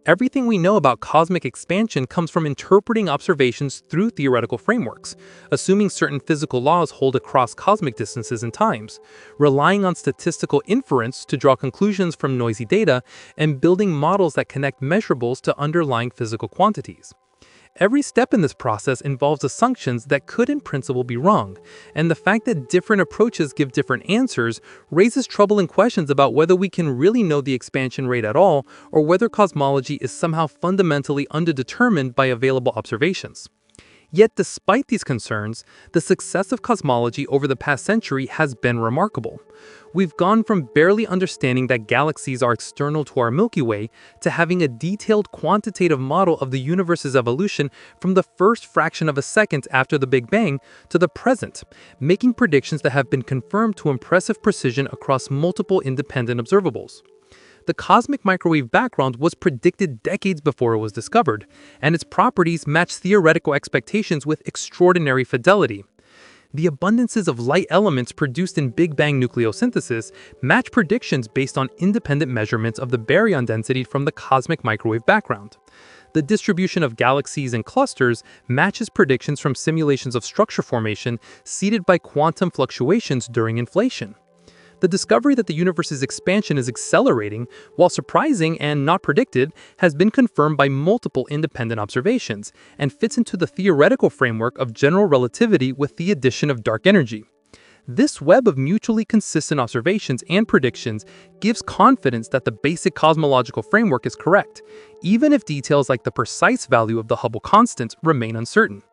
Everything we know about cosmic expansion comes from interpreting observations through theoretical frameworks, assuming certain physical laws hold across cosmic distances and times, relying on statistical inference to draw conclusions from noisy data, and building models that connect measurables to underlying physical quantities. Every step in this process involves assumptions that could in principle be wrong, and the fact that different approaches give different answers raises troubling questions about whether we can really know the expansion rate at all, or whether cosmology is somehow fundamentally underdetermined by available observations. Yet despite these concerns, the success of cosmology over the past century has been remarkable. We've gone from barely understanding that galaxies are external to our Milky Way to having a detailed quantitative model of the universe's evolution from the first fraction of a second after the Big Bang to the present, making predictions that have been confirmed to impressive precision across multiple independent observables. The cosmic microwave background was predicted decades before it was discovered, and its properties match theoretical expectations with extraordinary fidelity. The abundances of light elements produced in Big Bang nucleosynthesis match predictions based on independent measurements of the baryon density from the cosmic microwave background. The distribution of galaxies and clusters matches predictions from simulations of structure formation seeded by quantum fluctuations during inflation. The discovery that the universe's expansion is accelerating, while surprising and not predicted, has been confirmed by multiple independent observations and fits into the theoretical framework of general relativity with the addition of dark energy. This web of mutually consistent observations and predictions gives confidence that the basic cosmological framework is correct, even if details like the precise value of the Hubble constant remain uncertain.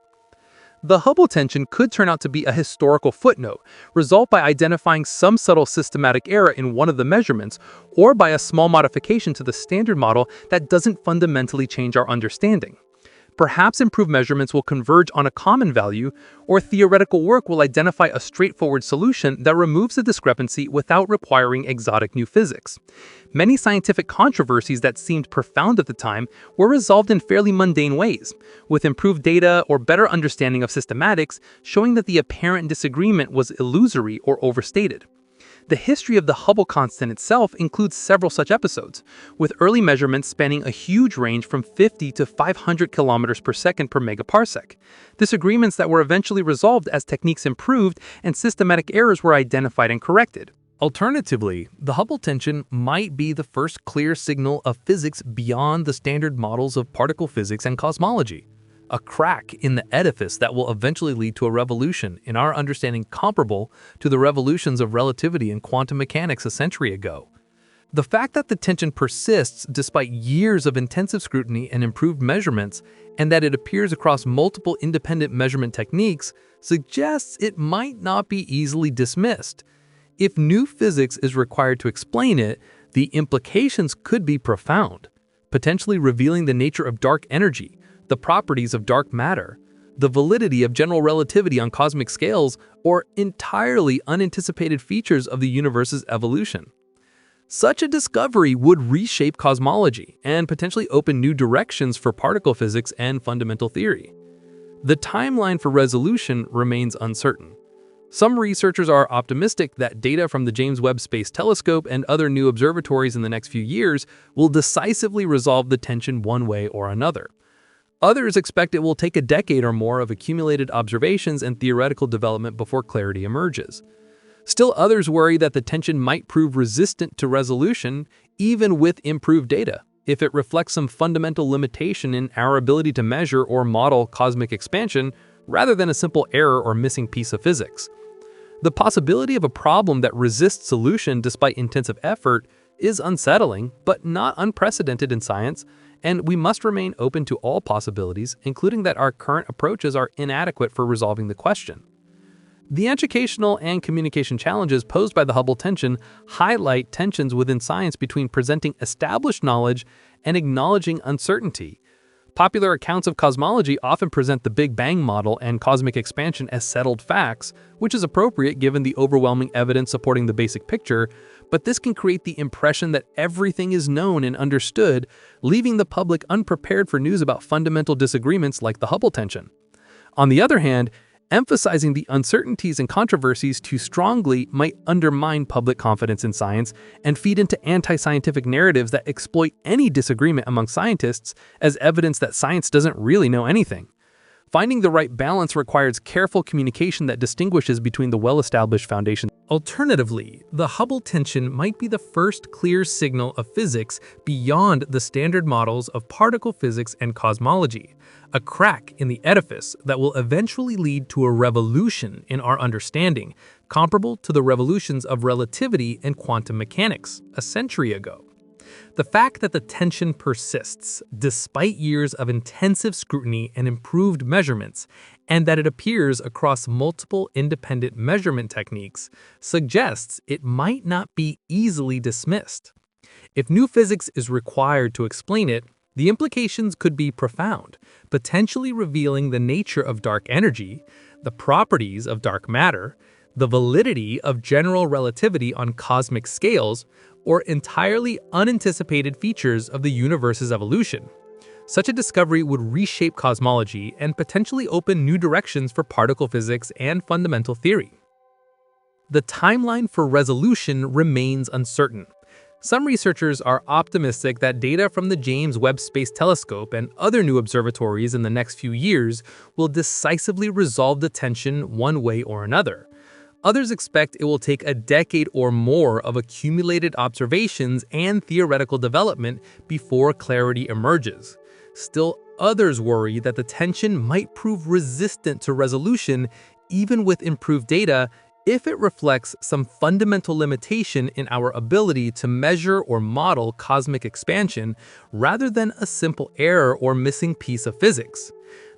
The Hubble tension could turn out to be a historical footnote, resolved by identifying some subtle systematic error in one of the measurements, or by a small modification to the standard model that doesn't fundamentally change our understanding. Perhaps improved measurements will converge on a common value, or theoretical work will identify a straightforward solution that removes the discrepancy without requiring exotic new physics. Many scientific controversies that seemed profound at the time were resolved in fairly mundane ways, with improved data or better understanding of systematics showing that the apparent disagreement was illusory or overstated. The history of the Hubble constant itself includes several such episodes, with early measurements spanning a huge range from 50 to 500 kilometers per second per megaparsec. Disagreements that were eventually resolved as techniques improved and systematic errors were identified and corrected. Alternatively, the Hubble tension might be the first clear signal of physics beyond the standard models of particle physics and cosmology, a crack in the edifice that will eventually lead to a revolution in our understanding comparable to the revolutions of relativity and quantum mechanics a century ago. The fact that the tension persists despite years of intensive scrutiny and improved measurements, and that it appears across multiple independent measurement techniques, suggests it might not be easily dismissed. If new physics is required to explain it, the implications could be profound, potentially revealing the nature of dark energy, the properties of dark matter, the validity of general relativity on cosmic scales, or entirely unanticipated features of the universe's evolution. Such a discovery would reshape cosmology and potentially open new directions for particle physics and fundamental theory. The timeline for resolution remains uncertain. Some researchers are optimistic that data from the James Webb Space Telescope and other new observatories in the next few years will decisively resolve the tension one way or another. Others expect it will take a decade or more of accumulated observations and theoretical development before clarity emerges. Still others worry that the tension might prove resistant to resolution even with improved data, if it reflects some fundamental limitation in our ability to measure or model cosmic expansion rather than a simple error or missing piece of physics. The possibility of a problem that resists solution despite intensive effort is unsettling, but not unprecedented in science, and we must remain open to all possibilities, including that our current approaches are inadequate for resolving the question. The educational and communication challenges posed by the Hubble tension highlight tensions within science between presenting established knowledge and acknowledging uncertainty. Popular accounts of cosmology often present the Big Bang model and cosmic expansion as settled facts, which is appropriate given the overwhelming evidence supporting the basic picture, But this can create the impression that everything is known and understood, leaving the public unprepared for news about fundamental disagreements like the Hubble tension. On the other hand, emphasizing the uncertainties and controversies too strongly might undermine public confidence in science and feed into anti-scientific narratives that exploit any disagreement among scientists as evidence that science doesn't really know anything. Finding the right balance requires careful communication that distinguishes between the well-established foundations. Alternatively, the Hubble tension might be the first clear signal of physics beyond the standard models of particle physics and cosmology, a crack in the edifice that will eventually lead to a revolution in our understanding, comparable to the revolutions of relativity and quantum mechanics a century ago. The fact that the tension persists, despite years of intensive scrutiny and improved measurements, and that it appears across multiple independent measurement techniques, suggests it might not be easily dismissed. If new physics is required to explain it, the implications could be profound, potentially revealing the nature of dark energy, the properties of dark matter, the validity of general relativity on cosmic scales, or entirely unanticipated features of the universe's evolution. Such a discovery would reshape cosmology and potentially open new directions for particle physics and fundamental theory. The timeline for resolution remains uncertain. Some researchers are optimistic that data from the James Webb Space Telescope and other new observatories in the next few years will decisively resolve the tension one way or another. Others expect it will take a decade or more of accumulated observations and theoretical development before clarity emerges. Still, others worry that the tension might prove resistant to resolution even with improved data if it reflects some fundamental limitation in our ability to measure or model cosmic expansion rather than a simple error or missing piece of physics.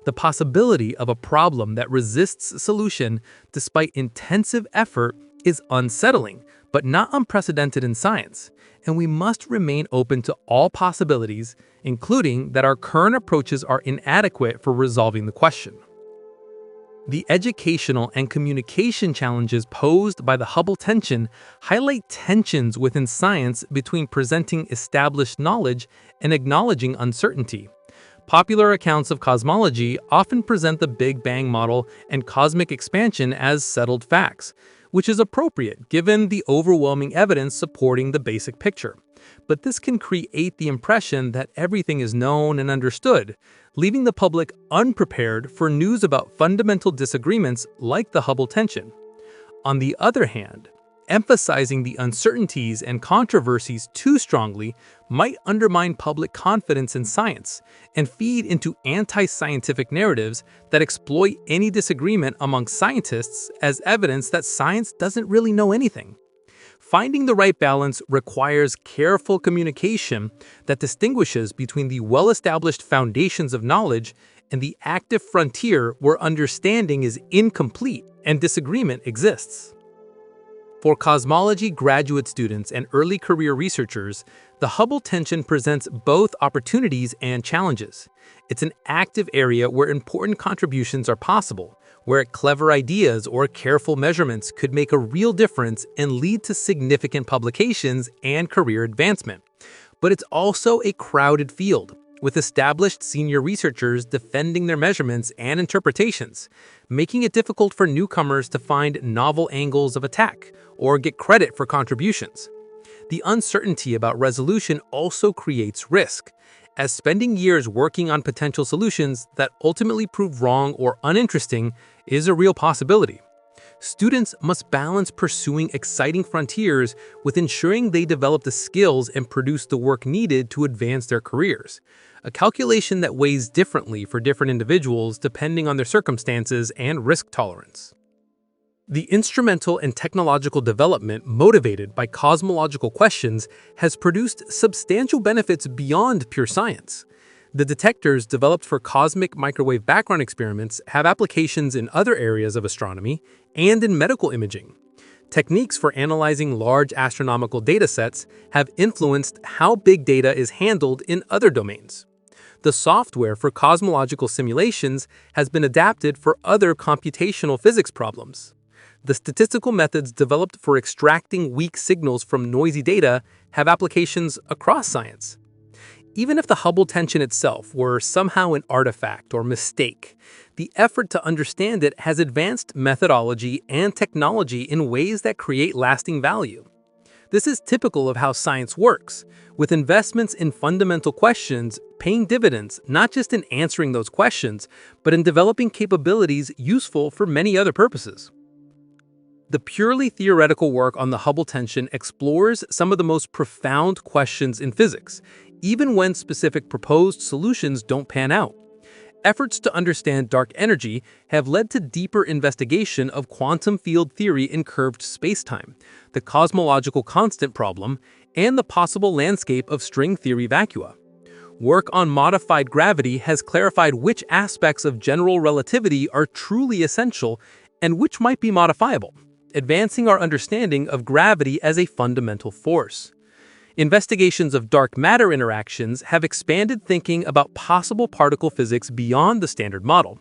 The possibility of a problem that resists solution despite intensive effort is unsettling, but not unprecedented in science, and we must remain open to all possibilities, including that our current approaches are inadequate for resolving the question. The educational and communication challenges posed by the Hubble tension highlight tensions within science between presenting established knowledge and acknowledging uncertainty. Popular accounts of cosmology often present the Big Bang model and cosmic expansion as settled facts, which is appropriate given the overwhelming evidence supporting the basic picture. But this can create the impression that everything is known and understood, leaving the public unprepared for news about fundamental disagreements like the Hubble tension. On the other hand, emphasizing the uncertainties and controversies too strongly might undermine public confidence in science and feed into anti-scientific narratives that exploit any disagreement among scientists as evidence that science doesn't really know anything. Finding the right balance requires careful communication that distinguishes between the well-established foundations of knowledge and the active frontier where understanding is incomplete and disagreement exists. For cosmology graduate students and early career researchers, the Hubble tension presents both opportunities and challenges. It's an active area where important contributions are possible, where clever ideas or careful measurements could make a real difference and lead to significant publications and career advancement. But it's also a crowded field, with established senior researchers defending their measurements and interpretations, making it difficult for newcomers to find novel angles of attack or get credit for contributions. The uncertainty about resolution also creates risk, as spending years working on potential solutions that ultimately prove wrong or uninteresting is a real possibility. Students must balance pursuing exciting frontiers with ensuring they develop the skills and produce the work needed to advance their careers, a calculation that weighs differently for different individuals depending on their circumstances and risk tolerance. The instrumental and technological development motivated by cosmological questions has produced substantial benefits beyond pure science. The detectors developed for cosmic microwave background experiments have applications in other areas of astronomy and in medical imaging. Techniques for analyzing large astronomical datasets have influenced how big data is handled in other domains. The software for cosmological simulations has been adapted for other computational physics problems. The statistical methods developed for extracting weak signals from noisy data have applications across science. Even if the Hubble tension itself were somehow an artifact or mistake, the effort to understand it has advanced methodology and technology in ways that create lasting value. This is typical of how science works, with investments in fundamental questions paying dividends not just in answering those questions, but in developing capabilities useful for many other purposes. The purely theoretical work on the Hubble tension explores some of the most profound questions in physics, even when specific proposed solutions don't pan out. Efforts to understand dark energy have led to deeper investigation of quantum field theory in curved spacetime, the cosmological constant problem, and the possible landscape of string theory vacua. Work on modified gravity has clarified which aspects of general relativity are truly essential and which might be modifiable, advancing our understanding of gravity as a fundamental force. Investigations of dark matter interactions have expanded thinking about possible particle physics beyond the standard model.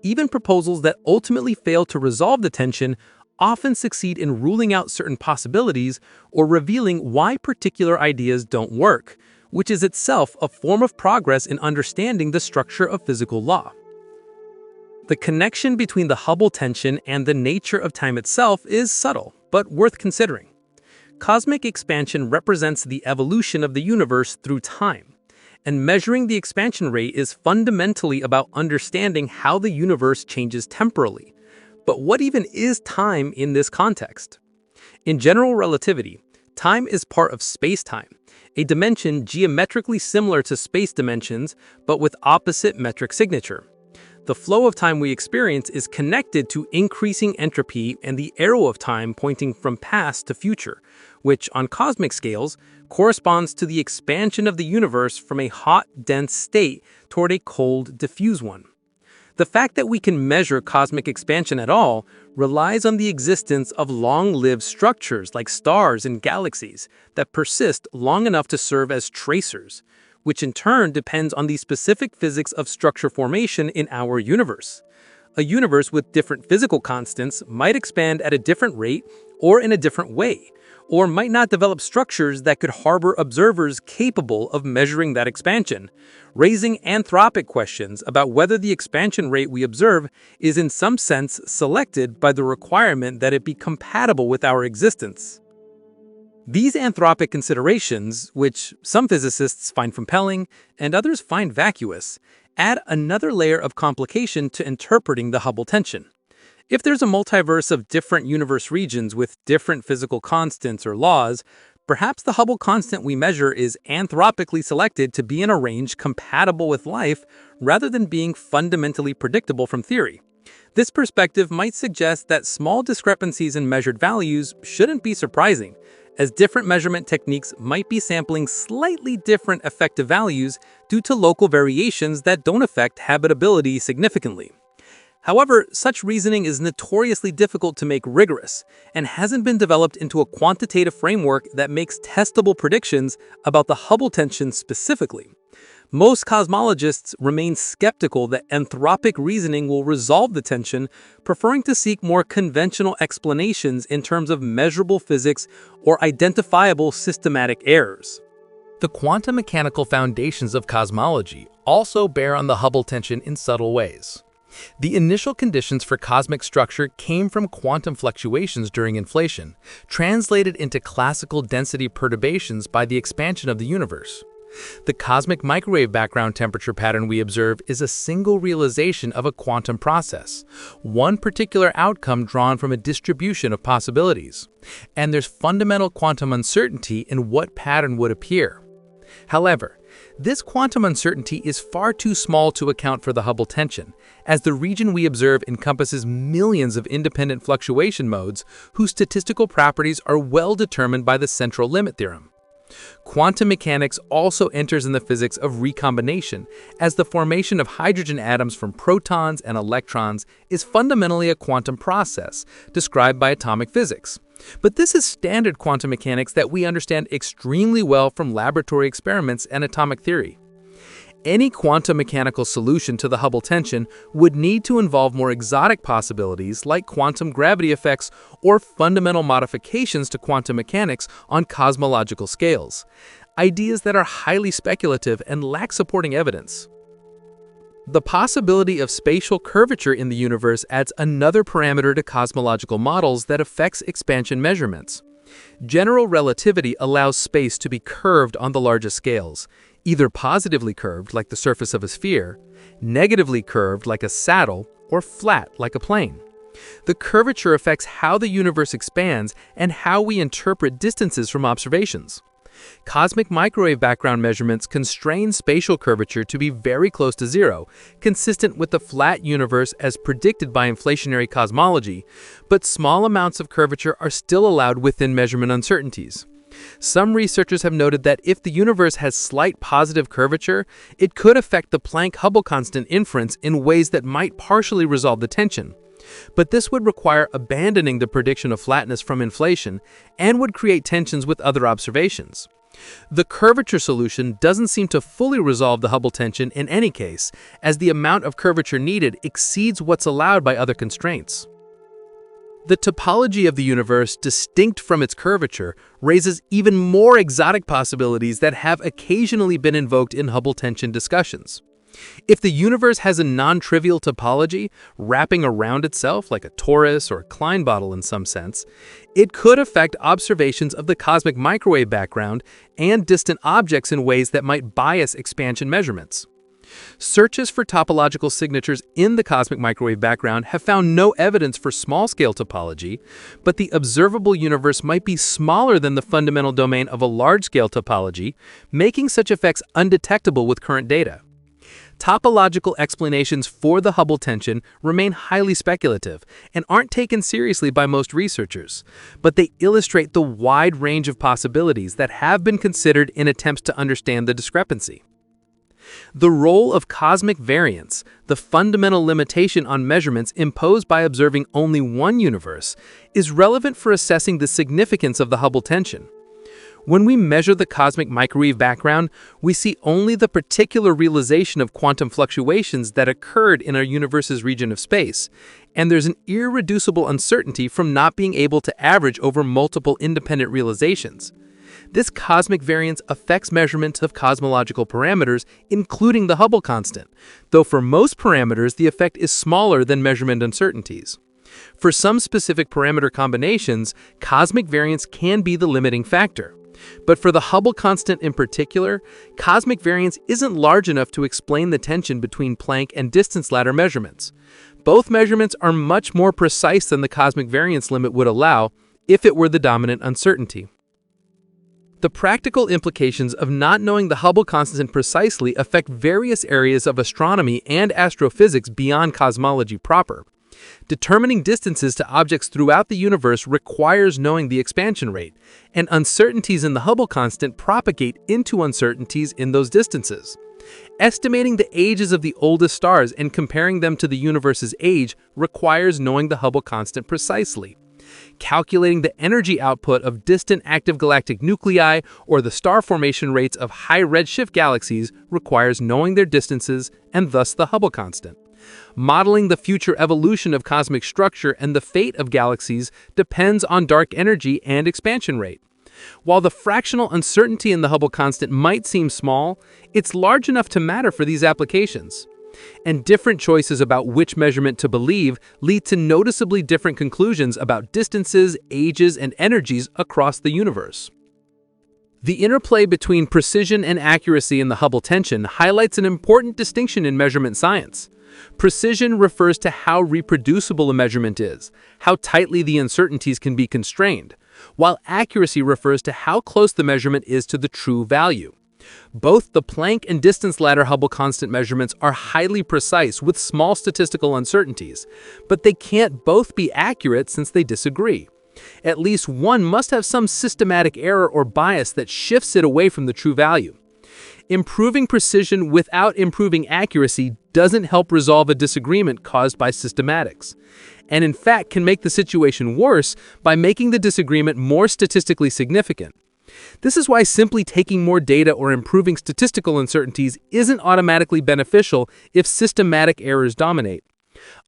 Even proposals that ultimately fail to resolve the tension often succeed in ruling out certain possibilities or revealing why particular ideas don't work, which is itself a form of progress in understanding the structure of physical law. The connection between the Hubble tension and the nature of time itself is subtle, but worth considering. Cosmic expansion represents the evolution of the universe through time, and measuring the expansion rate is fundamentally about understanding how the universe changes temporally. But what even is time in this context? In general relativity, time is part of spacetime, a dimension geometrically similar to space dimensions but with opposite metric signature. The flow of time we experience is connected to increasing entropy and the arrow of time pointing from past to future, which, on cosmic scales, corresponds to the expansion of the universe from a hot, dense state toward a cold, diffuse one. The fact that we can measure cosmic expansion at all relies on the existence of long-lived structures like stars and galaxies that persist long enough to serve as tracers, which in turn depends on the specific physics of structure formation in our universe. A universe with different physical constants might expand at a different rate or in a different way, or might not develop structures that could harbor observers capable of measuring that expansion, raising anthropic questions about whether the expansion rate we observe is in some sense selected by the requirement that it be compatible with our existence. These anthropic considerations, which some physicists find compelling and others find vacuous, add another layer of complication to interpreting the Hubble tension. If there's a multiverse of different universe regions with different physical constants or laws, perhaps the Hubble constant we measure is anthropically selected to be in a range compatible with life rather than being fundamentally predictable from theory. This perspective might suggest that small discrepancies in measured values shouldn't be surprising, as different measurement techniques might be sampling slightly different effective values due to local variations that don't affect habitability significantly. However, such reasoning is notoriously difficult to make rigorous and hasn't been developed into a quantitative framework that makes testable predictions about the Hubble tension specifically. Most cosmologists remain skeptical that anthropic reasoning will resolve the tension, preferring to seek more conventional explanations in terms of measurable physics or identifiable systematic errors. The quantum mechanical foundations of cosmology also bear on the Hubble tension in subtle ways. The initial conditions for cosmic structure came from quantum fluctuations during inflation, translated into classical density perturbations by the expansion of the universe. The cosmic microwave background temperature pattern we observe is a single realization of a quantum process, one particular outcome drawn from a distribution of possibilities. And there's fundamental quantum uncertainty in what pattern would appear. However, this quantum uncertainty is far too small to account for the Hubble tension, as the region we observe encompasses millions of independent fluctuation modes whose statistical properties are well determined by the central limit theorem. Quantum mechanics also enters in the physics of recombination, as the formation of hydrogen atoms from protons and electrons is fundamentally a quantum process described by atomic physics. But this is standard quantum mechanics that we understand extremely well from laboratory experiments and atomic theory. Any quantum mechanical solution to the Hubble tension would need to involve more exotic possibilities like quantum gravity effects or fundamental modifications to quantum mechanics on cosmological scales, ideas that are highly speculative and lack supporting evidence. The possibility of spatial curvature in the universe adds another parameter to cosmological models that affects expansion measurements. General relativity allows space to be curved on the largest scales, either positively curved like the surface of a sphere, negatively curved like a saddle, or flat like a plane. The curvature affects how the universe expands and how we interpret distances from observations. Cosmic microwave background measurements constrain spatial curvature to be very close to zero, consistent with the flat universe as predicted by inflationary cosmology, but small amounts of curvature are still allowed within measurement uncertainties. Some researchers have noted that if the universe has slight positive curvature, it could affect the Planck-Hubble constant inference in ways that might partially resolve the tension. But this would require abandoning the prediction of flatness from inflation and would create tensions with other observations. The curvature solution doesn't seem to fully resolve the Hubble tension in any case, as the amount of curvature needed exceeds what's allowed by other constraints. The topology of the universe, distinct from its curvature, raises even more exotic possibilities that have occasionally been invoked in Hubble tension discussions. If the universe has a non-trivial topology, wrapping around itself like a torus or a Klein bottle in some sense, it could affect observations of the cosmic microwave background and distant objects in ways that might bias expansion measurements. Searches for topological signatures in the cosmic microwave background have found no evidence for small-scale topology, but the observable universe might be smaller than the fundamental domain of a large-scale topology, making such effects undetectable with current data. Topological explanations for the Hubble tension remain highly speculative and aren't taken seriously by most researchers, but they illustrate the wide range of possibilities that have been considered in attempts to understand the discrepancy. The role of cosmic variance, the fundamental limitation on measurements imposed by observing only one universe, is relevant for assessing the significance of the Hubble tension. When we measure the cosmic microwave background, we see only the particular realization of quantum fluctuations that occurred in our universe's region of space, and there's an irreducible uncertainty from not being able to average over multiple independent realizations. This cosmic variance affects measurements of cosmological parameters, including the Hubble constant, though for most parameters the effect is smaller than measurement uncertainties. For some specific parameter combinations, cosmic variance can be the limiting factor. But for the Hubble constant in particular, cosmic variance isn't large enough to explain the tension between Planck and distance ladder measurements. Both measurements are much more precise than the cosmic variance limit would allow if it were the dominant uncertainty. The practical implications of not knowing the Hubble constant precisely affect various areas of astronomy and astrophysics beyond cosmology proper. Determining distances to objects throughout the universe requires knowing the expansion rate, and uncertainties in the Hubble constant propagate into uncertainties in those distances. Estimating the ages of the oldest stars and comparing them to the universe's age requires knowing the Hubble constant precisely. Calculating the energy output of distant active galactic nuclei or the star formation rates of high redshift galaxies requires knowing their distances and thus the Hubble constant. Modeling the future evolution of cosmic structure and the fate of galaxies depends on dark energy and expansion rate. While the fractional uncertainty in the Hubble constant might seem small, it's large enough to matter for these applications. And different choices about which measurement to believe lead to noticeably different conclusions about distances, ages, and energies across the universe. The interplay between precision and accuracy in the Hubble tension highlights an important distinction in measurement science. Precision refers to how reproducible a measurement is, how tightly the uncertainties can be constrained, while accuracy refers to how close the measurement is to the true value. Both the Planck and distance ladder Hubble constant measurements are highly precise with small statistical uncertainties, but they can't both be accurate since they disagree. At least one must have some systematic error or bias that shifts it away from the true value. Improving precision without improving accuracy doesn't help resolve a disagreement caused by systematics, and in fact can make the situation worse by making the disagreement more statistically significant. This is why simply taking more data or improving statistical uncertainties isn't automatically beneficial if systematic errors dominate.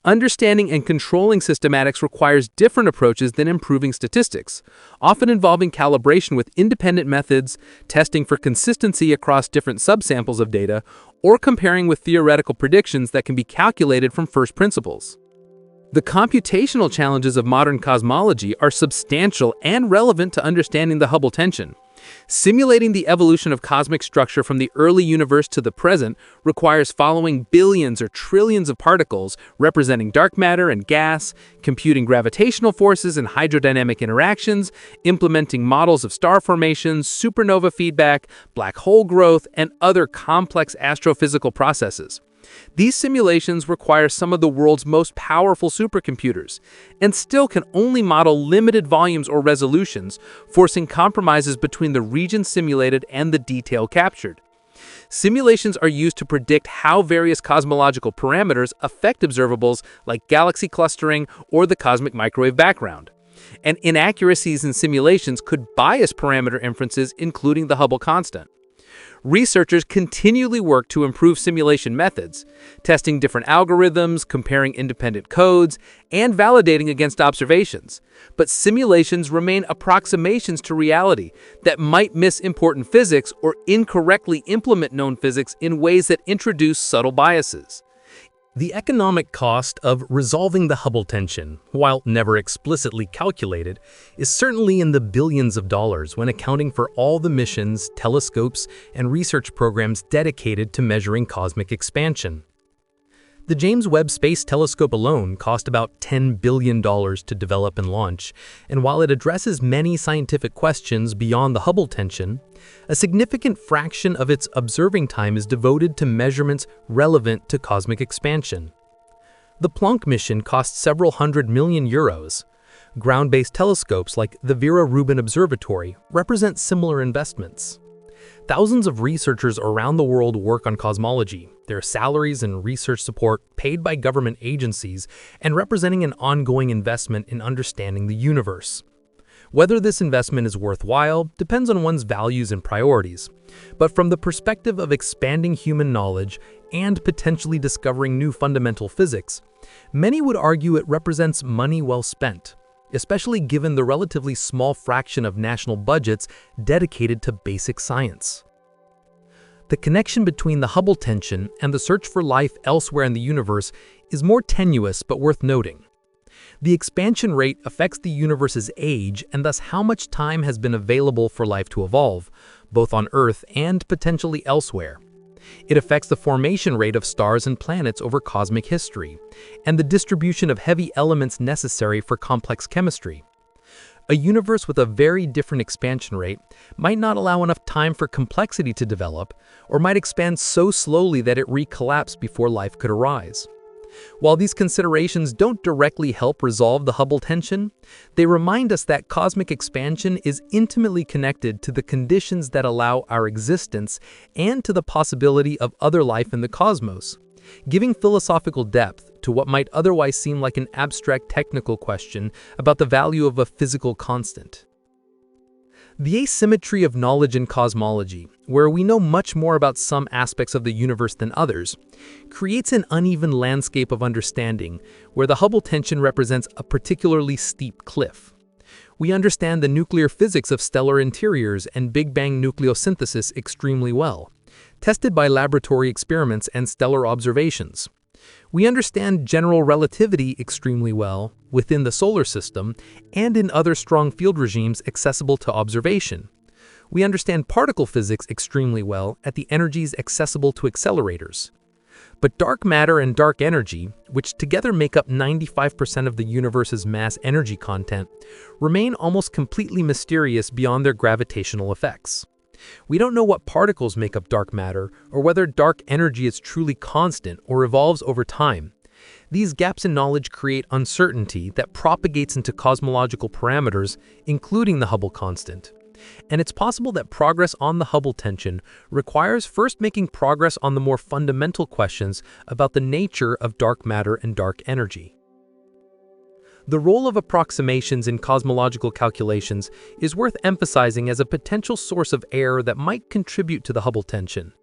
Understanding and controlling systematics requires different approaches than improving statistics, often involving calibration with independent methods, testing for consistency across different subsamples of data, or comparing with theoretical predictions that can be calculated from first principles. The computational challenges of modern cosmology are substantial and relevant to understanding the Hubble tension. Simulating the evolution of cosmic structure from the early universe to the present requires following billions or trillions of particles representing dark matter and gas, computing gravitational forces and hydrodynamic interactions, implementing models of star formations, supernova feedback, black hole growth, and other complex astrophysical processes. These simulations require some of the world's most powerful supercomputers, and still can only model limited volumes or resolutions, forcing compromises between the region simulated and the detail captured. Simulations are used to predict how various cosmological parameters affect observables like galaxy clustering or the cosmic microwave background. And inaccuracies in simulations could bias parameter inferences, including the Hubble constant. Researchers continually work to improve simulation methods, testing different algorithms, comparing independent codes, and validating against observations. But simulations remain approximations to reality that might miss important physics or incorrectly implement known physics in ways that introduce subtle biases. The economic cost of resolving the Hubble tension, while never explicitly calculated, is certainly in the billions of dollars when accounting for all the missions, telescopes, and research programs dedicated to measuring cosmic expansion. The James Webb Space Telescope alone cost about $10 billion to develop and launch, and while it addresses many scientific questions beyond the Hubble tension, a significant fraction of its observing time is devoted to measurements relevant to cosmic expansion. The Planck mission cost several hundred million euros. Ground-based telescopes like the Vera Rubin Observatory represent similar investments. Thousands of researchers around the world work on cosmology, their salaries and research support paid by government agencies, and representing an ongoing investment in understanding the universe. Whether this investment is worthwhile depends on one's values and priorities, but from the perspective of expanding human knowledge and potentially discovering new fundamental physics, many would argue it represents money well spent, especially given the relatively small fraction of national budgets dedicated to basic science. The connection between the Hubble tension and the search for life elsewhere in the universe is more tenuous but worth noting. The expansion rate affects the universe's age and thus how much time has been available for life to evolve, both on Earth and potentially elsewhere. It affects the formation rate of stars and planets over cosmic history, and the distribution of heavy elements necessary for complex chemistry. A universe with a very different expansion rate might not allow enough time for complexity to develop, or might expand so slowly that it recollapsed before life could arise. While these considerations don't directly help resolve the Hubble tension, they remind us that cosmic expansion is intimately connected to the conditions that allow our existence and to the possibility of other life in the cosmos, giving philosophical depth to what might otherwise seem like an abstract technical question about the value of a physical constant. The asymmetry of knowledge in cosmology, where we know much more about some aspects of the universe than others, creates an uneven landscape of understanding where the Hubble tension represents a particularly steep cliff. We understand the nuclear physics of stellar interiors and Big Bang nucleosynthesis extremely well, tested by laboratory experiments and stellar observations. We understand general relativity extremely well within the solar system and in other strong field regimes accessible to observation. We understand particle physics extremely well at the energies accessible to accelerators. But dark matter and dark energy, which together make up 95% of the universe's mass energy content, remain almost completely mysterious beyond their gravitational effects. We don't know what particles make up dark matter or whether dark energy is truly constant or evolves over time. These gaps in knowledge create uncertainty that propagates into cosmological parameters, including the Hubble constant. And it's possible that progress on the Hubble tension requires first making progress on the more fundamental questions about the nature of dark matter and dark energy. The role of approximations in cosmological calculations is worth emphasizing as a potential source of error that might contribute to the Hubble tension.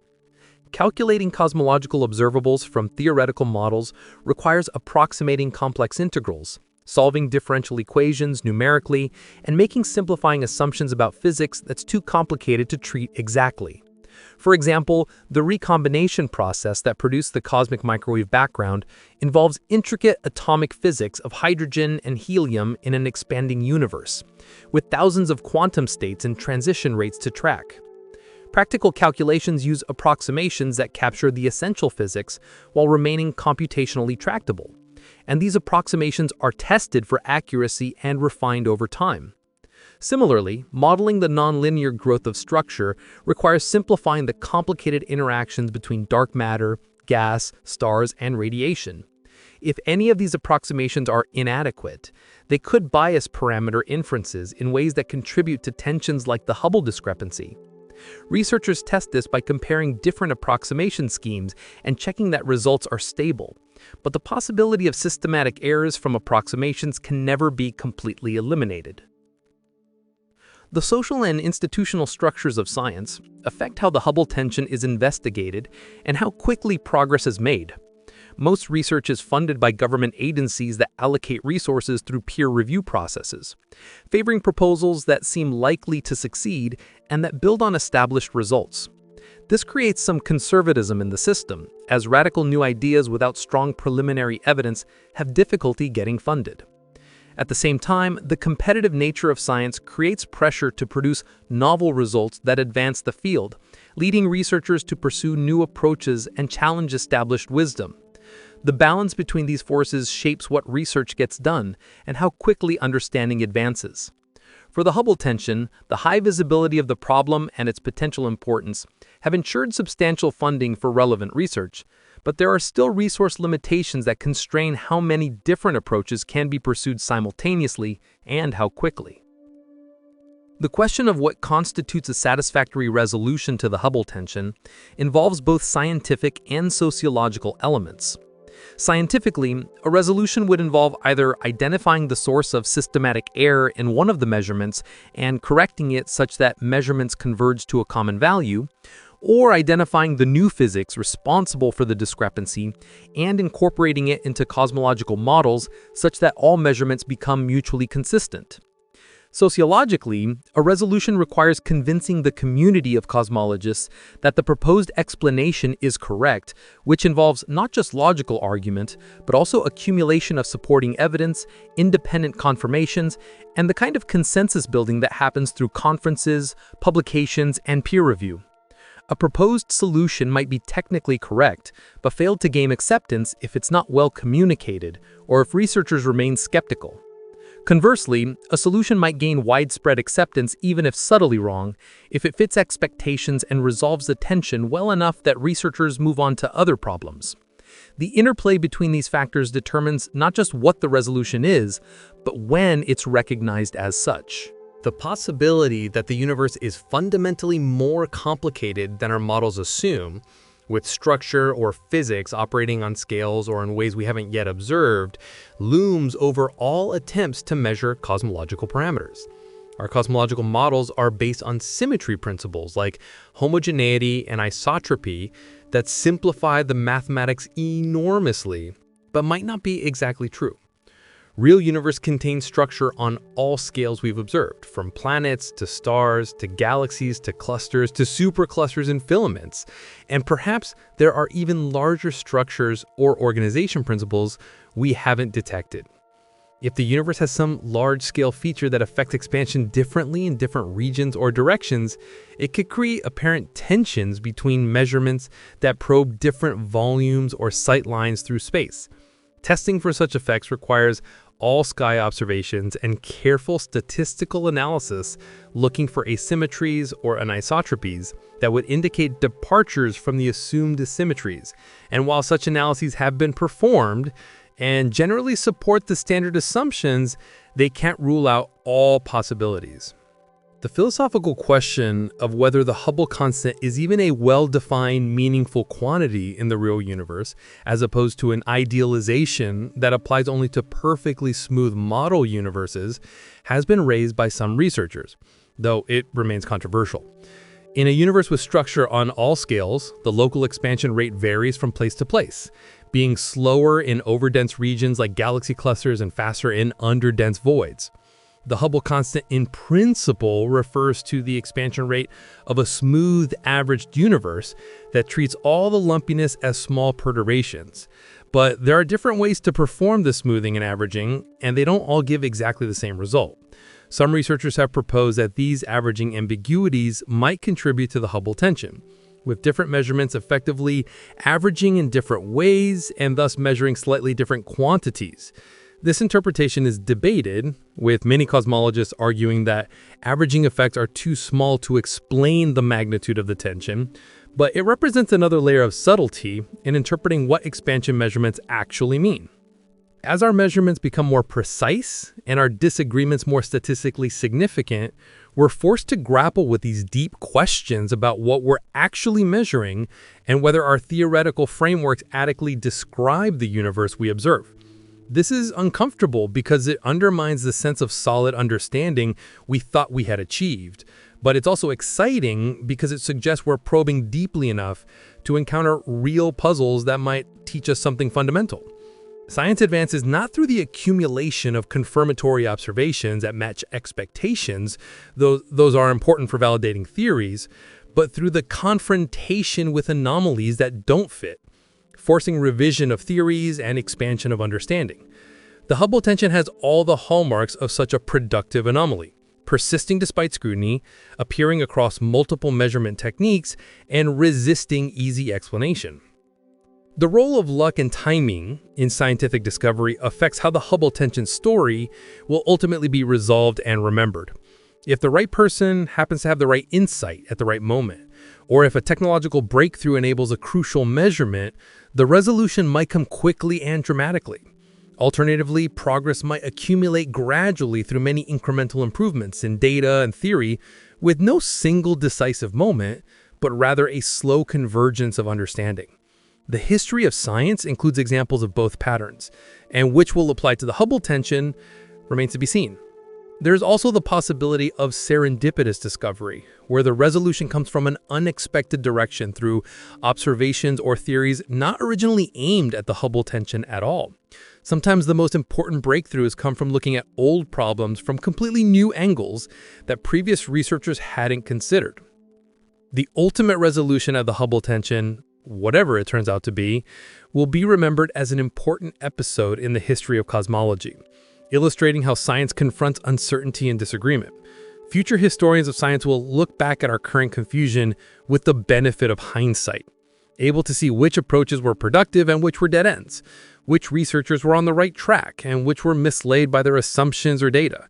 Calculating cosmological observables from theoretical models requires approximating complex integrals, solving differential equations numerically, and making simplifying assumptions about physics that's too complicated to treat exactly. For example, the recombination process that produced the cosmic microwave background involves intricate atomic physics of hydrogen and helium in an expanding universe, with thousands of quantum states and transition rates to track. Practical calculations use approximations that capture the essential physics while remaining computationally tractable, and these approximations are tested for accuracy and refined over time. Similarly, modeling the nonlinear growth of structure requires simplifying the complicated interactions between dark matter, gas, stars, and radiation. If any of these approximations are inadequate, they could bias parameter inferences in ways that contribute to tensions like the Hubble discrepancy. Researchers test this by comparing different approximation schemes and checking that results are stable, but the possibility of systematic errors from approximations can never be completely eliminated. The social and institutional structures of science affect how the Hubble tension is investigated and how quickly progress is made. Most research is funded by government agencies that allocate resources through peer review processes, favoring proposals that seem likely to succeed and that build on established results. This creates some conservatism in the system, as radical new ideas without strong preliminary evidence have difficulty getting funded. At the same time, the competitive nature of science creates pressure to produce novel results that advance the field, leading researchers to pursue new approaches and challenge established wisdom. The balance between these forces shapes what research gets done and how quickly understanding advances. For the Hubble tension, the high visibility of the problem and its potential importance have ensured substantial funding for relevant research, but there are still resource limitations that constrain how many different approaches can be pursued simultaneously and how quickly. The question of what constitutes a satisfactory resolution to the Hubble tension involves both scientific and sociological elements. Scientifically, a resolution would involve either identifying the source of systematic error in one of the measurements and correcting it such that measurements converge to a common value, or identifying the new physics responsible for the discrepancy and incorporating it into cosmological models such that all measurements become mutually consistent. Sociologically, a resolution requires convincing the community of cosmologists that the proposed explanation is correct, which involves not just logical argument, but also accumulation of supporting evidence, independent confirmations, and the kind of consensus building that happens through conferences, publications, and peer review. A proposed solution might be technically correct, but fail to gain acceptance if it's not well communicated or if researchers remain skeptical. Conversely, a solution might gain widespread acceptance even if subtly wrong, if it fits expectations and resolves the tension well enough that researchers move on to other problems. The interplay between these factors determines not just what the resolution is, but when it's recognized as such. The possibility that the universe is fundamentally more complicated than our models assume, with structure or physics operating on scales or in ways we haven't yet observed, looms over all attempts to measure cosmological parameters. Our cosmological models are based on symmetry principles like homogeneity and isotropy that simplify the mathematics enormously, but might not be exactly true. Real universe contains structure on all scales we've observed, from planets to stars to galaxies to clusters to superclusters and filaments. And perhaps there are even larger structures or organization principles we haven't detected. If the universe has some large-scale feature that affects expansion differently in different regions or directions, it could create apparent tensions between measurements that probe different volumes or sight lines through space. Testing for such effects requires all-sky observations and careful statistical analysis looking for asymmetries or anisotropies that would indicate departures from the assumed symmetries. And while such analyses have been performed and generally support the standard assumptions, they can't rule out all possibilities. The philosophical question of whether the Hubble constant is even a well-defined, meaningful quantity in the real universe, as opposed to an idealization that applies only to perfectly smooth model universes, has been raised by some researchers, though it remains controversial. In a universe with structure on all scales, the local expansion rate varies from place to place, being slower in overdense regions like galaxy clusters and faster in underdense voids. The Hubble constant in principle refers to the expansion rate of a smooth, averaged universe that treats all the lumpiness as small perturbations. But there are different ways to perform the smoothing and averaging, and they don't all give exactly the same result. Some researchers have proposed that these averaging ambiguities might contribute to the Hubble tension, with different measurements effectively averaging in different ways and thus measuring slightly different quantities. This interpretation is debated, with many cosmologists arguing that averaging effects are too small to explain the magnitude of the tension, but it represents another layer of subtlety in interpreting what expansion measurements actually mean. As our measurements become more precise and our disagreements more statistically significant, we're forced to grapple with these deep questions about what we're actually measuring and whether our theoretical frameworks adequately describe the universe we observe. This is uncomfortable because it undermines the sense of solid understanding we thought we had achieved. But it's also exciting because it suggests we're probing deeply enough to encounter real puzzles that might teach us something fundamental. Science advances not through the accumulation of confirmatory observations that match expectations, though those are important for validating theories, but through the confrontation with anomalies that don't fit, forcing revision of theories and expansion of understanding. The Hubble tension has all the hallmarks of such a productive anomaly, persisting despite scrutiny, appearing across multiple measurement techniques, and resisting easy explanation. The role of luck and timing in scientific discovery affects how the Hubble tension story will ultimately be resolved and remembered. If the right person happens to have the right insight at the right moment, or if a technological breakthrough enables a crucial measurement, the resolution might come quickly and dramatically. Alternatively, progress might accumulate gradually through many incremental improvements in data and theory with no single decisive moment, but rather a slow convergence of understanding. The history of science includes examples of both patterns, and which will apply to the Hubble tension remains to be seen. There's also the possibility of serendipitous discovery, where the resolution comes from an unexpected direction through observations or theories not originally aimed at the Hubble tension at all. Sometimes the most important breakthroughs come from looking at old problems from completely new angles that previous researchers hadn't considered. The ultimate resolution of the Hubble tension, whatever it turns out to be, will be remembered as an important episode in the history of cosmology, illustrating how science confronts uncertainty and disagreement. Future historians of science will look back at our current confusion with the benefit of hindsight, able to see which approaches were productive and which were dead ends, which researchers were on the right track and which were misled by their assumptions or data.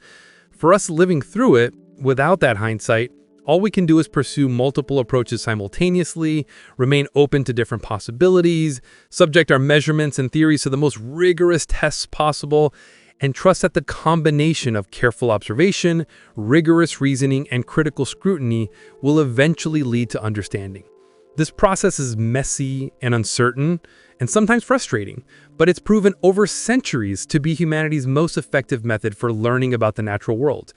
For us living through it, without that hindsight, all we can do is pursue multiple approaches simultaneously, remain open to different possibilities, subject our measurements and theories to the most rigorous tests possible, and trust that the combination of careful observation, rigorous reasoning, and critical scrutiny will eventually lead to understanding. This process is messy and uncertain, and sometimes frustrating, but it's proven over centuries to be humanity's most effective method for learning about the natural world.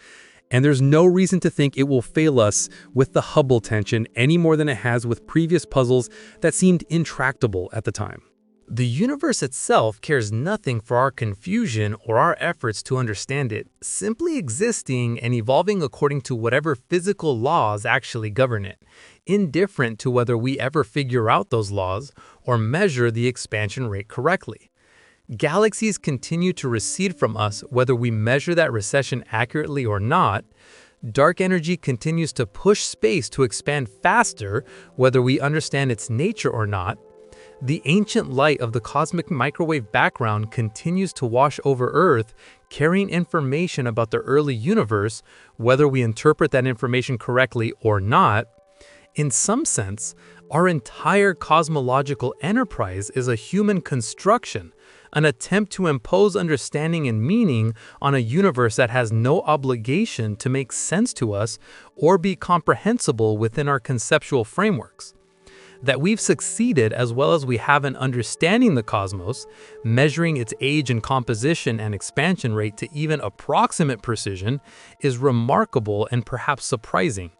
And there's no reason to think it will fail us with the Hubble tension any more than it has with previous puzzles that seemed intractable at the time. The universe itself cares nothing for our confusion or our efforts to understand it, simply existing and evolving according to whatever physical laws actually govern it, indifferent to whether we ever figure out those laws or measure the expansion rate correctly. Galaxies continue to recede from us whether we measure that recession accurately or not. Dark energy continues to push space to expand faster whether we understand its nature or not. The ancient light of the cosmic microwave background continues to wash over Earth, carrying information about the early universe, whether we interpret that information correctly or not. In some sense, our entire cosmological enterprise is a human construction, an attempt to impose understanding and meaning on a universe that has no obligation to make sense to us or be comprehensible within our conceptual frameworks. That we've succeeded as well as we have in understanding the cosmos, measuring its age and composition and expansion rate to even approximate precision, is remarkable and perhaps surprising.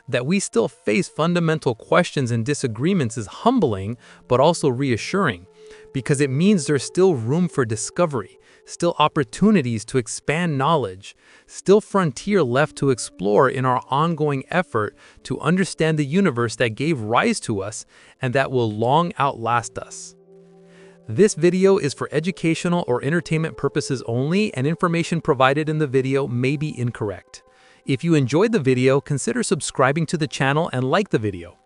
That we still face fundamental questions and disagreements is humbling, but also reassuring, because it means there's still room for discovery, still opportunities to expand knowledge, still frontier left to explore in our ongoing effort to understand the universe that gave rise to us and that will long outlast us. This video is for educational or entertainment purposes only, and information provided in the video may be incorrect. If you enjoyed the video, consider subscribing to the channel and like the video.